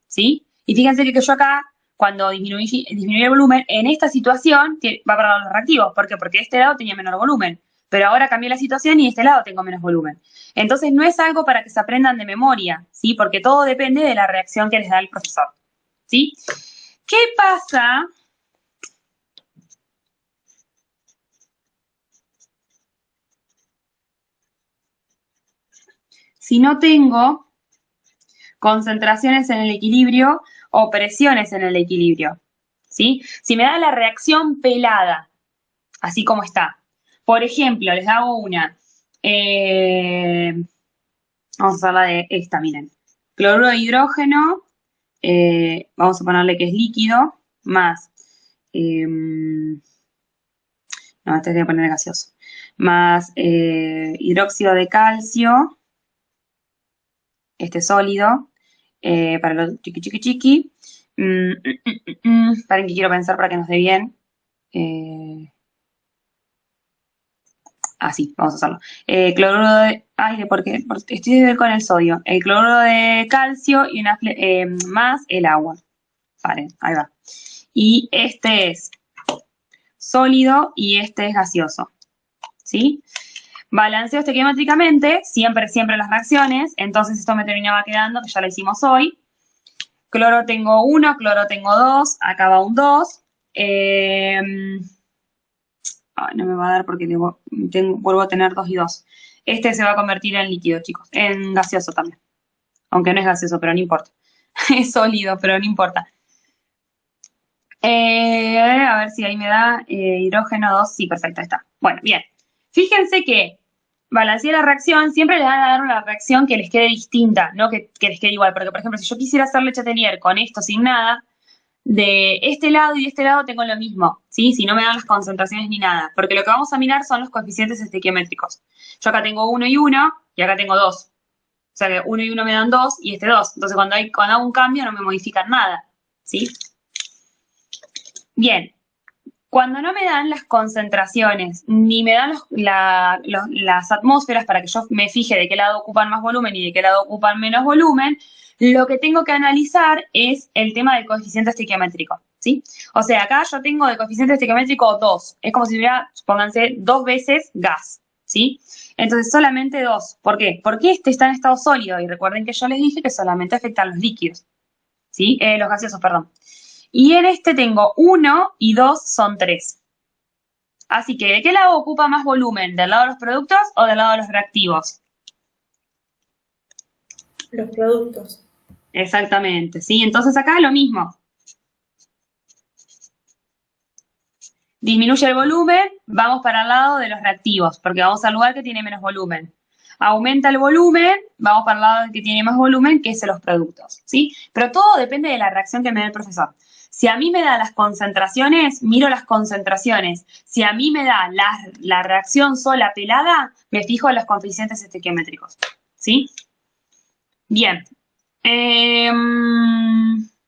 ¿sí? Y fíjense que yo acá, cuando disminuí el volumen, en esta situación va para los reactivos. ¿Por qué? Porque este lado tenía menor volumen. Pero ahora cambié la situación y de este lado tengo menos volumen. Entonces no es algo para que se aprendan de memoria, ¿sí? Porque todo depende de la reacción que les da el profesor, ¿sí? ¿Qué pasa si no tengo concentraciones en el equilibrio o presiones en el equilibrio? ¿Sí? Si me da la reacción pelada, así como está. Por ejemplo, les hago una. Vamos a hacer la de esta, miren. Cloruro de hidrógeno, vamos a ponerle que es líquido, más, no, este voy a poner gaseoso, más hidróxido de calcio, este sólido, para los chiqui chiqui chiqui. Paren que quiero pensar para que nos dé bien. Así, vamos a hacerlo. Cloruro de, Ay, porque estoy de ver con el sodio. El cloruro de calcio y más el agua. Vale, ahí va. Y este es sólido y este es gaseoso. ¿Sí? Balanceo estequiométricamente, siempre las reacciones. Entonces esto me terminaba quedando, que ya lo hicimos hoy. Cloro tengo 1, cloro tengo 2, acá va un 2. No me va a dar porque vuelvo a tener 2 y 2. Este se va a convertir en líquido, chicos, en gaseoso también. Aunque no es gaseoso, pero no importa. Es sólido, pero no importa. A ver si ahí me da hidrógeno 2. Sí, perfecto, ahí está. Bueno, bien. Fíjense que balancear la reacción, siempre les van a dar una reacción que les quede distinta, no que les quede igual. Porque, por ejemplo, si yo quisiera hacer leche Tenier con esto sin nada, de este lado y de este lado tengo lo mismo, ¿sí? Si no me dan las concentraciones ni nada. Porque lo que vamos a mirar son los coeficientes estequiométricos. Yo acá tengo 1 y 1 y acá tengo 2. O sea que 1 y 1 me dan 2 y este 2. Entonces cuando hago un cambio no me modifican nada, ¿sí? Bien. Cuando no me dan las concentraciones, ni me dan las atmósferas para que yo me fije de qué lado ocupan más volumen y de qué lado ocupan menos volumen, lo que tengo que analizar es el tema del coeficiente estequiométrico, ¿sí? O sea, acá yo tengo de coeficiente estequiométrico 2. Es como si hubiera, pónganse, 2 veces gas, ¿sí? Entonces, solamente 2. ¿Por qué? Porque este está en estado sólido y recuerden que yo les dije que solamente afectan los líquidos, ¿sí? Los gaseosos, perdón. Y en este tengo 1 y 2 son 3. Así que, ¿de qué lado ocupa más volumen? ¿Del lado de los productos o del lado de los reactivos? Los productos. Exactamente, ¿sí? Entonces acá lo mismo. Disminuye el volumen, vamos para el lado de los reactivos, porque vamos al lugar que tiene menos volumen. Aumenta el volumen, vamos para el lado que tiene más volumen, que es de los productos, ¿sí? Pero todo depende de la reacción que me dé el profesor. Si a mí me da las concentraciones, miro las concentraciones. Si a mí me da la reacción sola pelada, me fijo en los coeficientes estequiométricos, ¿sí? Bien.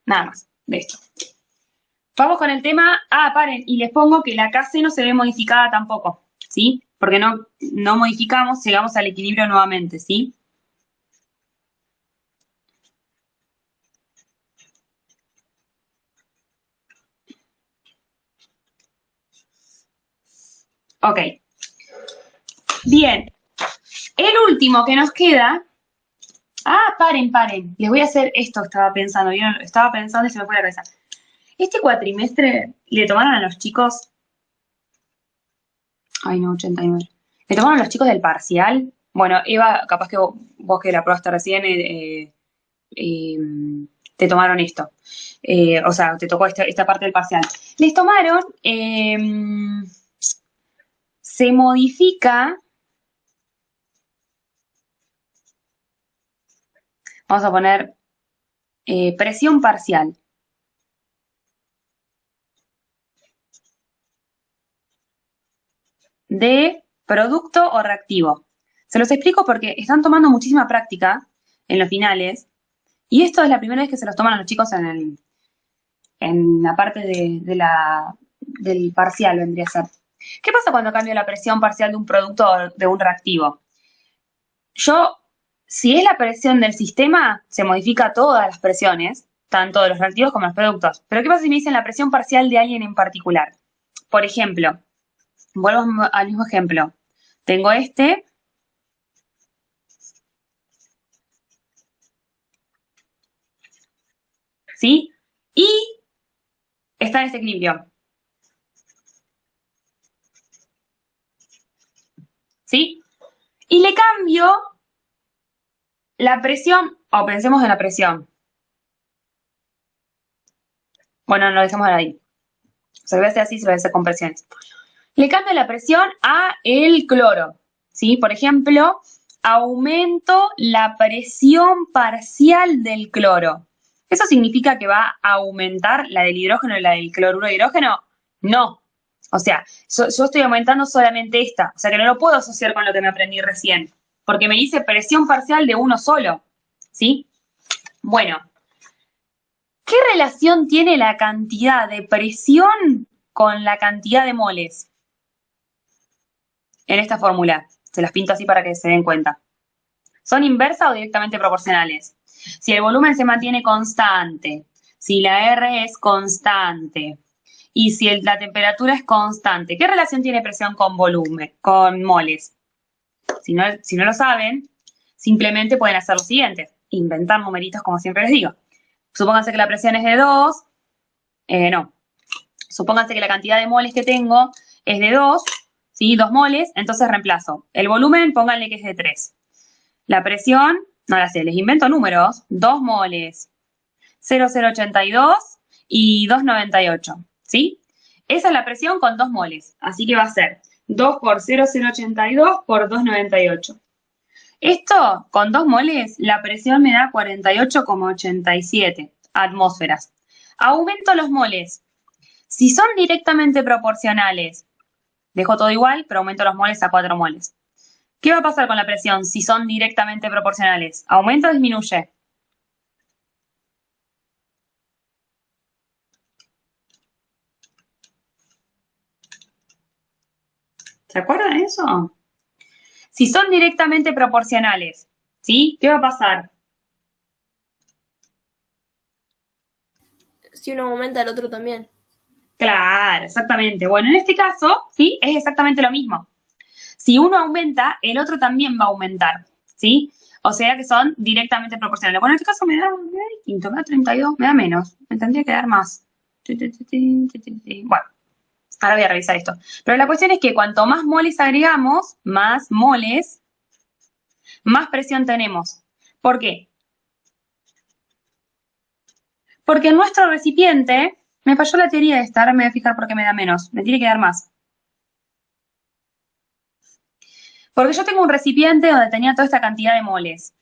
Nada más de esto. Vamos con el tema. Paren, y les pongo que la KC no se ve modificada tampoco, ¿sí? Porque no modificamos, llegamos al equilibrio nuevamente, ¿sí? Ok. Bien. El último que nos queda. Paren. Les voy a hacer esto, estaba pensando. ¿Vieron? Estaba pensando y se me fue la cabeza. Este cuatrimestre le tomaron a los chicos. Ay, no, 89. Le tomaron a los chicos del parcial. Bueno, Eva, capaz que vos que la probaste recién, te tomaron esto. O sea, te tocó esta parte del parcial. Les tomaron, se modifica, vamos a poner presión parcial. De producto o reactivo. Se los explico porque están tomando muchísima práctica en los finales y esto es la primera vez que se los toman a los chicos en la parte del parcial, vendría a ser. ¿Qué pasa cuando cambio la presión parcial de un producto o de un reactivo? Si es la presión del sistema, se modifica todas las presiones, tanto de los reactivos como de los productos. Pero ¿qué pasa si me dicen la presión parcial de alguien en particular? Por ejemplo, vuelvo al mismo ejemplo. Tengo este. ¿Sí? Y está en este equilibrio. ¿Sí? Y le cambio la presión, o pensemos en la presión. Bueno, no lo dejemos ahí. Se lo voy a hacer así, se lo voy a hacer con presiones. Le cambio la presión a el cloro. ¿Sí? Por ejemplo, aumento la presión parcial del cloro. ¿Eso significa que va a aumentar la del hidrógeno y la del cloruro de hidrógeno? No. O sea, yo estoy aumentando solamente esta. O sea que no lo puedo asociar con lo que me aprendí recién. Porque me dice presión parcial de uno solo. ¿Sí? Bueno. ¿Qué relación tiene la cantidad de presión con la cantidad de moles? En esta fórmula. Se las pinto así para que se den cuenta. ¿Son inversas o directamente proporcionales? Si el volumen se mantiene constante, si la R es constante y si la temperatura es constante, ¿qué relación tiene presión con volumen, con moles? Si no lo saben, simplemente pueden hacer lo siguiente, inventar numeritos como siempre les digo. Supónganse que la presión es de 2, no, supónganse que la cantidad de moles que tengo es de 2, ¿sí? 2 moles, entonces reemplazo. El volumen, pónganle que es de 3. La presión, no la sé, les invento números, 2 moles, 0,082 y 2,98, ¿sí? Esa es la presión con 2 moles, así que va a ser 2 por 0,082 por 2,98. Esto, con 2 moles, la presión me da 48,87 atmósferas. Aumento los moles. Si son directamente proporcionales, dejo todo igual, pero aumento los moles a 4 moles. ¿Qué va a pasar con la presión si son directamente proporcionales? ¿Aumenta o disminuye? ¿Se acuerdan de eso? Si son directamente proporcionales, ¿sí? ¿Qué va a pasar? Si uno aumenta, el otro también. Claro, exactamente. Bueno, en este caso, ¿sí? Es exactamente lo mismo. Si uno aumenta, el otro también va a aumentar, ¿sí? O sea que son directamente proporcionales. Bueno, en este caso me da distinto, me da 32, me da menos. Me tendría que dar más. Bueno, ahora voy a revisar esto. Pero la cuestión es que cuanto más moles agregamos, más moles, más presión tenemos. ¿Por qué? Porque en nuestro recipiente, me falló la teoría esta, ahora me voy a fijar por qué me da menos. Me tiene que dar más. Porque yo tengo un recipiente donde tenía toda esta cantidad de moles,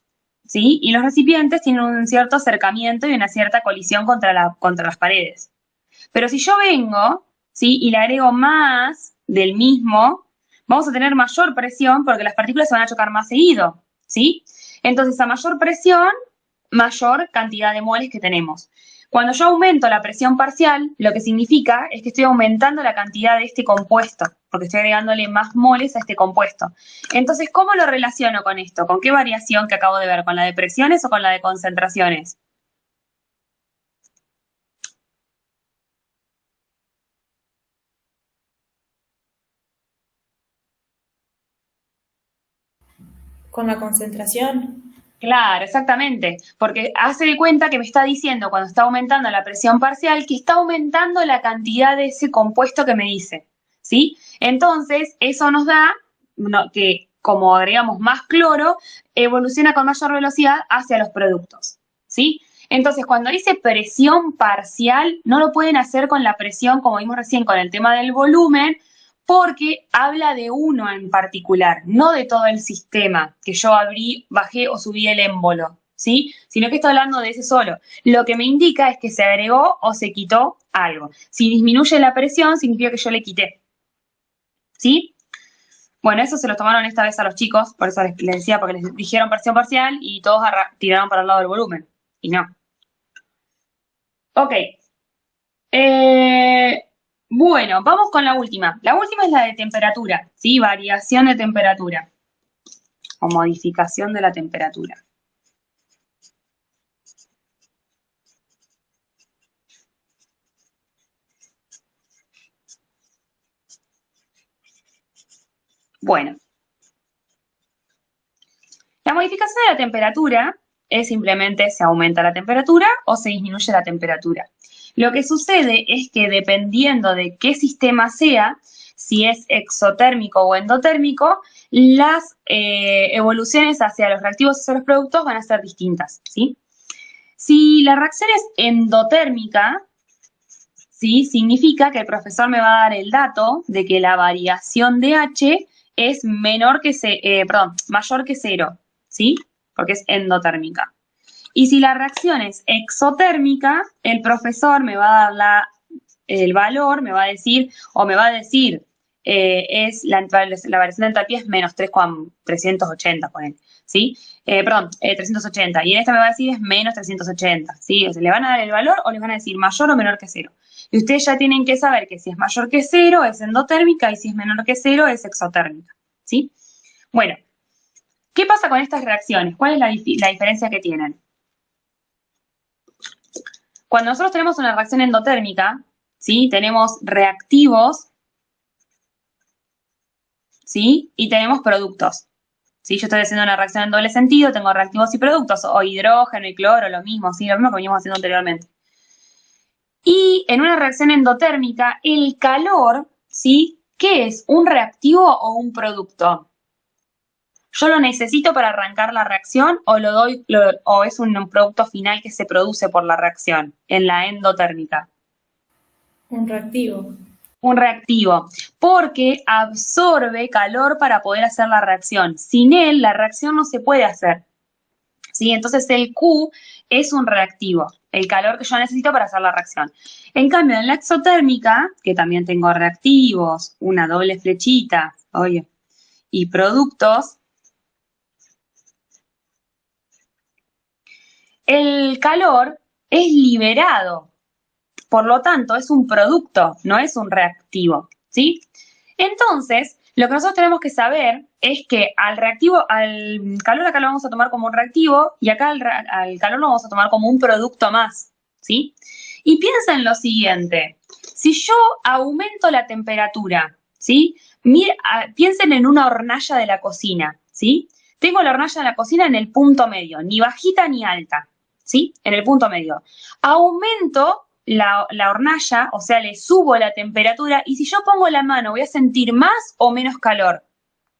¿sí? Y los recipientes tienen un cierto acercamiento y una cierta colisión contra las paredes. Pero si yo vengo, ¿sí? Y le agrego más del mismo, vamos a tener mayor presión porque las partículas se van a chocar más seguido, ¿sí? Entonces, a mayor presión, mayor cantidad de moles que tenemos. Cuando yo aumento la presión parcial, lo que significa es que estoy aumentando la cantidad de este compuesto, porque estoy agregándole más moles a este compuesto. Entonces, ¿cómo lo relaciono con esto? ¿Con qué variación que acabo de ver? ¿Con la de presiones o con la de concentraciones? Con la concentración. Claro, exactamente, porque hace de cuenta que me está diciendo cuando está aumentando la presión parcial que está aumentando la cantidad de ese compuesto que me dice, ¿sí? Entonces, eso nos da que como agregamos más cloro, evoluciona con mayor velocidad hacia los productos, ¿sí? Entonces, cuando dice presión parcial, no lo pueden hacer con la presión, como vimos recién, con el tema del volumen, porque habla de uno en particular, no de todo el sistema, que yo abrí, bajé o subí el émbolo, ¿sí? Sino que está hablando de ese solo. Lo que me indica es que se agregó o se quitó algo. Si disminuye la presión, significa que yo le quité, ¿sí? Bueno, eso se lo tomaron esta vez a los chicos, por eso les decía, porque les dijeron presión parcial y todos tiraron para el lado del volumen, y no. Ok. Eh, bueno, vamos con la última. La última es la de temperatura, ¿sí? Variación de temperatura o modificación de la temperatura. Bueno, la modificación de la temperatura es simplemente se aumenta la temperatura o se disminuye la temperatura. Lo que sucede es que dependiendo de qué sistema sea, si es exotérmico o endotérmico, las evoluciones hacia los reactivos y hacia los productos van a ser distintas, ¿sí? Si la reacción es endotérmica, ¿sí? Significa que el profesor me va a dar el dato de que la variación de H es mayor que 0, ¿sí? Porque es endotérmica. Y si la reacción es exotérmica, el profesor me va a dar el valor, me va a decir, es la variación de entalpía es menos 380, ponele, ¿sí? 380. Y en esta me va a decir es menos 380, ¿sí? O sea, le van a dar el valor o les van a decir mayor o menor que 0. Y ustedes ya tienen que saber que si es mayor que 0 es endotérmica y si es menor que 0 es exotérmica, ¿sí? Bueno, ¿Qué pasa con estas reacciones? ¿Cuál es la diferencia que tienen? Cuando nosotros tenemos una reacción endotérmica, ¿sí? Tenemos reactivos, ¿sí? Y tenemos productos. ¿Sí? Yo estoy haciendo una reacción en doble sentido, tengo reactivos y productos, o hidrógeno y cloro, lo mismo, ¿sí? Lo mismo que venimos haciendo anteriormente. Y en una reacción endotérmica, el calor, ¿sí? ¿Qué es? ¿Un reactivo o un producto? ¿Yo lo necesito para arrancar la reacción o o es un producto final que se produce por la reacción en la endotérmica? Un reactivo. Un reactivo, porque absorbe calor para poder hacer la reacción. Sin él, la reacción no se puede hacer. ¿Sí? Entonces el Q es un reactivo, el calor que yo necesito para hacer la reacción. En cambio, en la exotérmica, que también tengo reactivos, una doble flechita, oye, y productos, el calor es liberado, por lo tanto es un producto, no es un reactivo, ¿sí? Entonces, lo que nosotros tenemos que saber es que al calor acá lo vamos a tomar como un reactivo y acá al calor lo vamos a tomar como un producto más, ¿sí? Y piensa en lo siguiente, si yo aumento la temperatura, ¿sí? Piensen en una hornalla de la cocina, ¿sí? Tengo la hornalla de la cocina en el punto medio, ni bajita ni alta, ¿sí? En el punto medio. Aumento la hornalla, o sea, le subo la temperatura y si yo pongo la mano, ¿voy a sentir más o menos calor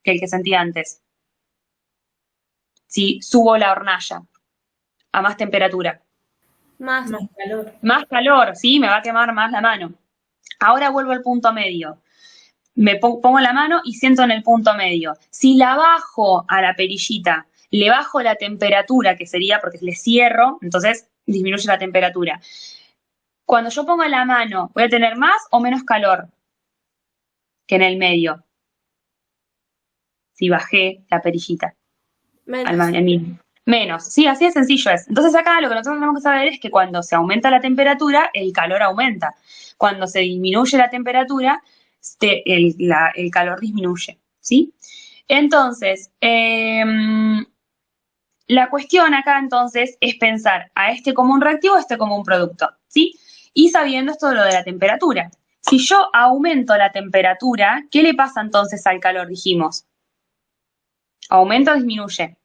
que el que sentía antes? Si subo la hornalla a más temperatura. Más calor. Más calor, ¿sí? Me va a quemar más la mano. Ahora vuelvo al punto medio. Me pongo la mano y siento en el punto medio. Si la bajo a la perillita, le bajo la temperatura, que sería porque le cierro, entonces disminuye la temperatura. Cuando yo pongo la mano, ¿voy a tener más o menos calor que en el medio? Si bajé la perillita Menos. al mismo. Menos, sí, así de sencillo es. Entonces acá lo que nosotros tenemos que saber es que cuando se aumenta la temperatura, el calor aumenta. Cuando se disminuye la temperatura, el calor disminuye, ¿sí? Entonces, la cuestión acá entonces es pensar a este como un reactivo, a este como un producto, ¿sí? Y sabiendo esto de lo de la temperatura. Si yo aumento la temperatura, ¿qué le pasa entonces al calor? Dijimos. ¿Aumenta o disminuye?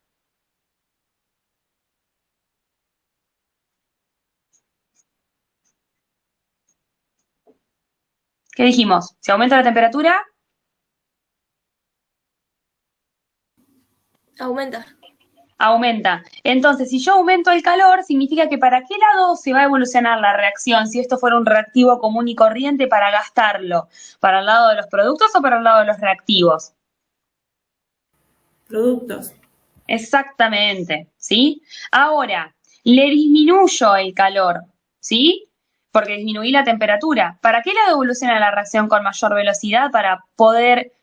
¿Qué dijimos? Si aumenta la temperatura, Aumenta. aumenta. Entonces, si yo aumento el calor, significa que ¿para qué lado se va a evolucionar la reacción si esto fuera un reactivo común y corriente para gastarlo? ¿Para el lado de los productos o para el lado de los reactivos? Productos. Exactamente, ¿sí? Ahora, le disminuyo el calor, ¿sí? Porque disminuí la temperatura. ¿Para qué lado evoluciona la reacción con mayor velocidad? Para poder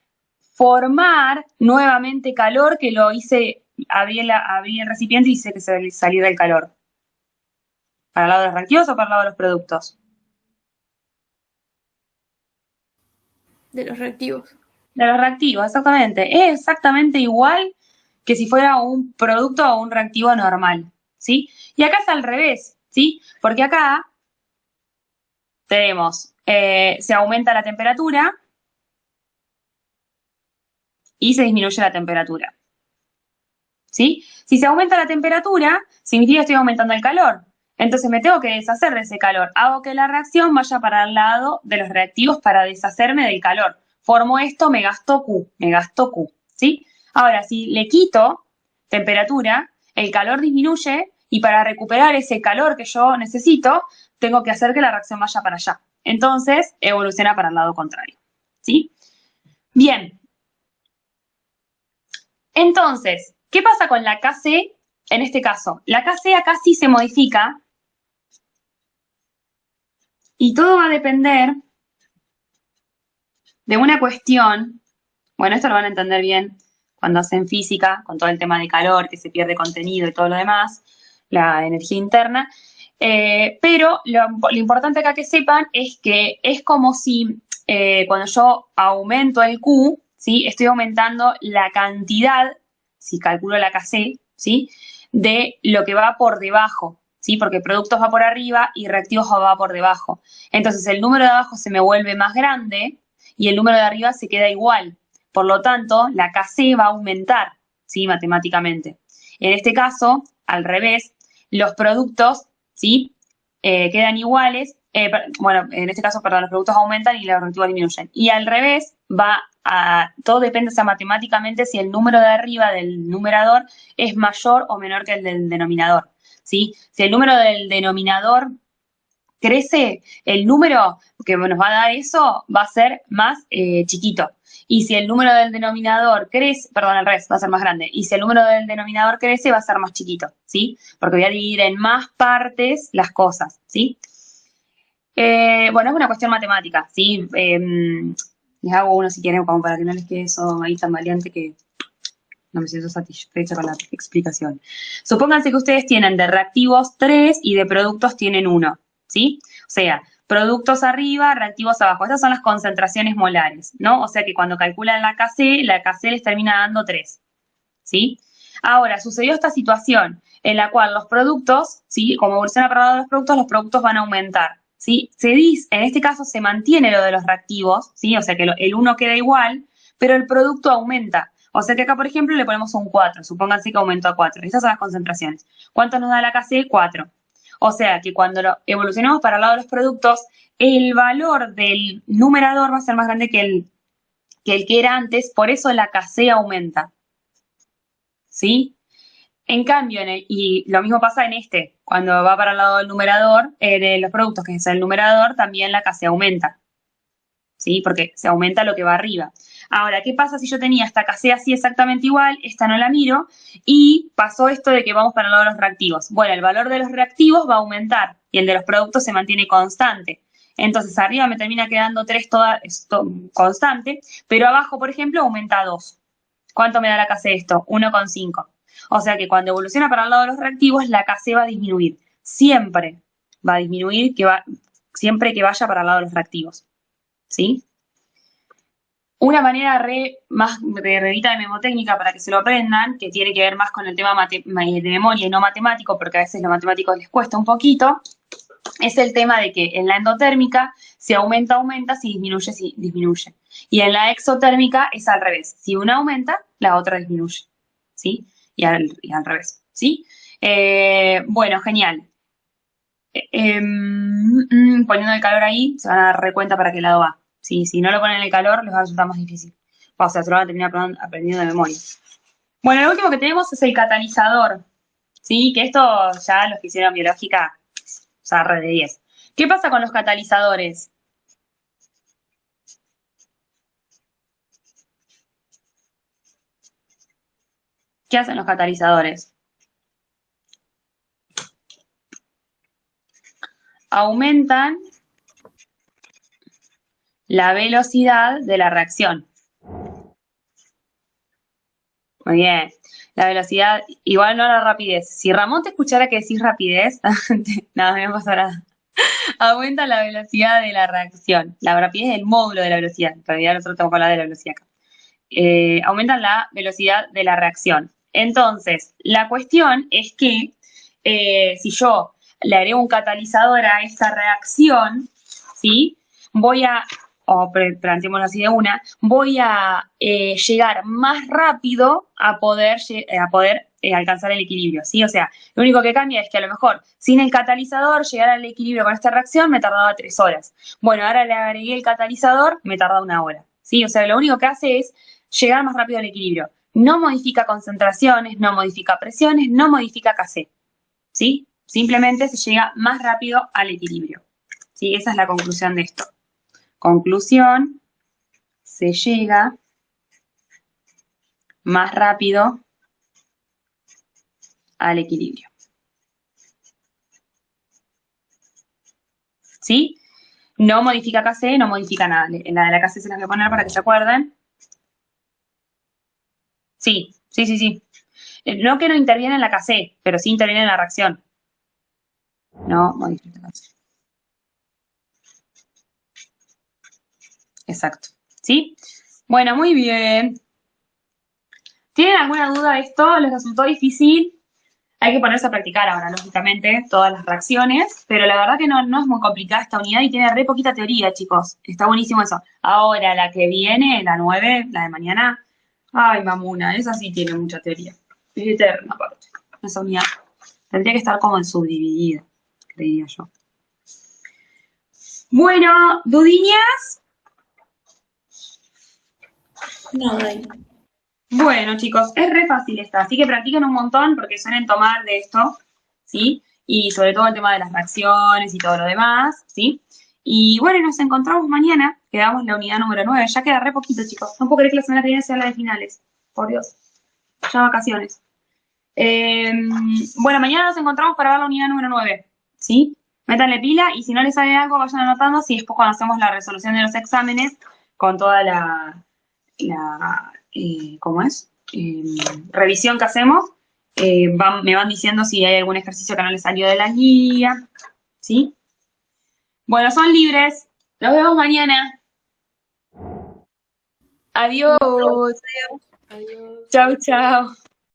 formar nuevamente calor que lo hice, abrí el recipiente y hice que saliera el calor. ¿Para el lado de los reactivos o para el lado de los productos? De los reactivos. De los reactivos, exactamente. Es exactamente igual que si fuera un producto o un reactivo normal, ¿sí? Y acá es al revés, ¿sí? Porque acá tenemos, se aumenta la temperatura y se disminuye la temperatura, ¿sí? Si se aumenta la temperatura, significa que estoy aumentando el calor. Entonces me tengo que deshacer de ese calor. Hago que la reacción vaya para el lado de los reactivos para deshacerme del calor. Formo esto, me gasto Q, ¿sí? Ahora, si le quito temperatura, el calor disminuye y para recuperar ese calor que yo necesito, tengo que hacer que la reacción vaya para allá. Entonces, evoluciona para el lado contrario, ¿sí? Bien. Entonces, ¿qué pasa con la KC en este caso? La KC acá sí se modifica y todo va a depender de una cuestión, bueno, esto lo van a entender bien cuando hacen física, con todo el tema de calor, que se pierde contenido y todo lo demás, la energía interna, pero lo importante acá que sepan es que es como si cuando yo aumento el Q, ¿sí? Estoy aumentando la cantidad, si calculo la KC, ¿sí? De lo que va por debajo, ¿sí? Porque productos va por arriba y reactivos va por debajo. Entonces el número de abajo se me vuelve más grande y el número de arriba se queda igual. Por lo tanto, la KC va a aumentar, ¿sí? Matemáticamente. En este caso, al revés, los productos, ¿sí? Quedan iguales. Bueno, en este caso, perdón, los productos aumentan y los reactivos disminuyen. Y al revés, todo depende, o sea, matemáticamente, si el número de arriba del numerador es mayor o menor que el del denominador, ¿sí? Si el número del denominador crece, el número que nos va a dar eso va a ser más chiquito. Y si el número del denominador crece, perdón, al revés, va a ser más grande. Y si el número del denominador crece, va a ser más chiquito, ¿sí? Porque voy a dividir en más partes las cosas, ¿sí? Bueno, es una cuestión matemática, ¿sí? Les hago uno si quieren, como para que no les quede eso ahí tan valiente que no me siento satisfecha con la explicación. Supónganse que ustedes tienen de reactivos 3 y de productos tienen 1, ¿sí? O sea, productos arriba, reactivos abajo. Estas son las concentraciones molares, ¿no? O sea que cuando calculan la KC les termina dando 3, ¿sí? Ahora, sucedió esta situación en la cual los productos, ¿sí? Como evoluciona para el lado de los productos van a aumentar, ¿sí? Se dice, en este caso se mantiene lo de los reactivos, ¿sí? O sea que el 1 queda igual, pero el producto aumenta. O sea que acá, por ejemplo, le ponemos un 4, supónganse que aumentó a 4. Estas son las concentraciones. ¿Cuánto nos da la KC? 4. O sea que cuando lo evolucionamos para el lado de los productos, el valor del numerador va a ser más grande que el que era antes, por eso la KC aumenta, ¿sí? En cambio, y lo mismo pasa en cuando va para el lado del numerador, de los productos, que es el numerador, también la KC aumenta, ¿sí? Porque se aumenta lo que va arriba. Ahora, ¿qué pasa si yo tenía esta KC así exactamente igual, esta no la miro, y pasó esto de que vamos para el lado de los reactivos? Bueno, el valor de los reactivos va a aumentar y el de los productos se mantiene constante. Entonces, arriba me termina quedando 3 constante, pero abajo, por ejemplo, aumenta 2. ¿Cuánto me da la KC esto? 1,5. O sea que cuando evoluciona para el lado de los reactivos, la KC va a disminuir. Siempre va a disminuir, siempre que vaya para el lado de los reactivos, ¿sí? Una manera más de redita de memotécnica para que se lo aprendan, que tiene que ver más con el tema de memoria y no matemático, porque a veces lo matemático les cuesta un poquito, es el tema de que en la endotérmica, si aumenta, aumenta, si disminuye. Y en la exotérmica es al revés. Si una aumenta, la otra disminuye, ¿sí? Y al revés, ¿sí? Bueno, genial. Poniendo el calor ahí, se van a dar recuenta para qué lado va. ¿Sí? Si no lo ponen el calor, les va a resultar más difícil. O sea, se lo van a terminar aprendiendo de memoria. Bueno, lo último que tenemos es el catalizador, ¿sí? Que esto ya los que hicieron biológica, o sea, re de 10. ¿Qué pasa con los catalizadores? ¿Qué hacen los catalizadores? Aumentan la velocidad de la reacción. Muy bien. La velocidad, igual no la rapidez. Si Ramón te escuchara que decís rapidez, nada, no me pasa nada. Aumenta la velocidad de la reacción. La rapidez es el módulo de la velocidad. En realidad nosotros tenemos que hablar de la velocidad acá. Aumentan la velocidad de la reacción. Entonces, la cuestión es que si yo le haré un catalizador a esta reacción, ¿sí? Planteémoslo así de una, voy a llegar más rápido a poder alcanzar el equilibrio, ¿sí? O sea, lo único que cambia es que a lo mejor sin el catalizador llegar al equilibrio con esta reacción me tardaba 3 horas. Bueno, ahora le agregué el catalizador, me tarda 1 hora, ¿sí? O sea, lo único que hace es llegar más rápido al equilibrio. No modifica concentraciones, no modifica presiones, no modifica KC, ¿sí? Simplemente se llega más rápido al equilibrio, ¿sí? Esa es la conclusión de esto. Conclusión, se llega más rápido al equilibrio. ¿Sí? No modifica KC, no modifica nada. En la de la KC se las voy a poner para que se acuerden. Sí. No que no interviene en la KC, pero sí interviene en la reacción. No modifica KC. Exacto. ¿Sí? Bueno, muy bien. ¿Tienen alguna duda de esto? ¿Les resultó difícil? Hay que ponerse a practicar ahora, lógicamente, todas las reacciones, pero la verdad que no es muy complicada esta unidad y tiene re poquita teoría, chicos. Está buenísimo eso. Ahora, la que viene, la 9, la de mañana, ay, mamuna, esa sí tiene mucha teoría. Es eterna, aparte, esa unidad. Tendría que estar como en subdividida, creía yo. Bueno, ¿dudiñas? No, Day. Bueno, chicos, es re fácil esta, así que practiquen un montón porque suelen tomar de esto, ¿sí? Y sobre todo el tema de las reacciones y todo lo demás, ¿sí? Y bueno, nos encontramos mañana, quedamos en la unidad número 9, ya queda re poquito, chicos. No puedo creer que la semana que viene sea la de finales, por Dios, ya vacaciones. Bueno, mañana nos encontramos para ver la unidad número 9, ¿sí? Métanle pila y si no les sale algo, vayan anotando, si después cuando hacemos la resolución de los exámenes, con toda ¿cómo es? Revisión que hacemos, me van diciendo si hay algún ejercicio que no les salió de la guía, ¿sí? Bueno, son libres. Nos vemos mañana. Adiós. Adiós. Chau, chau.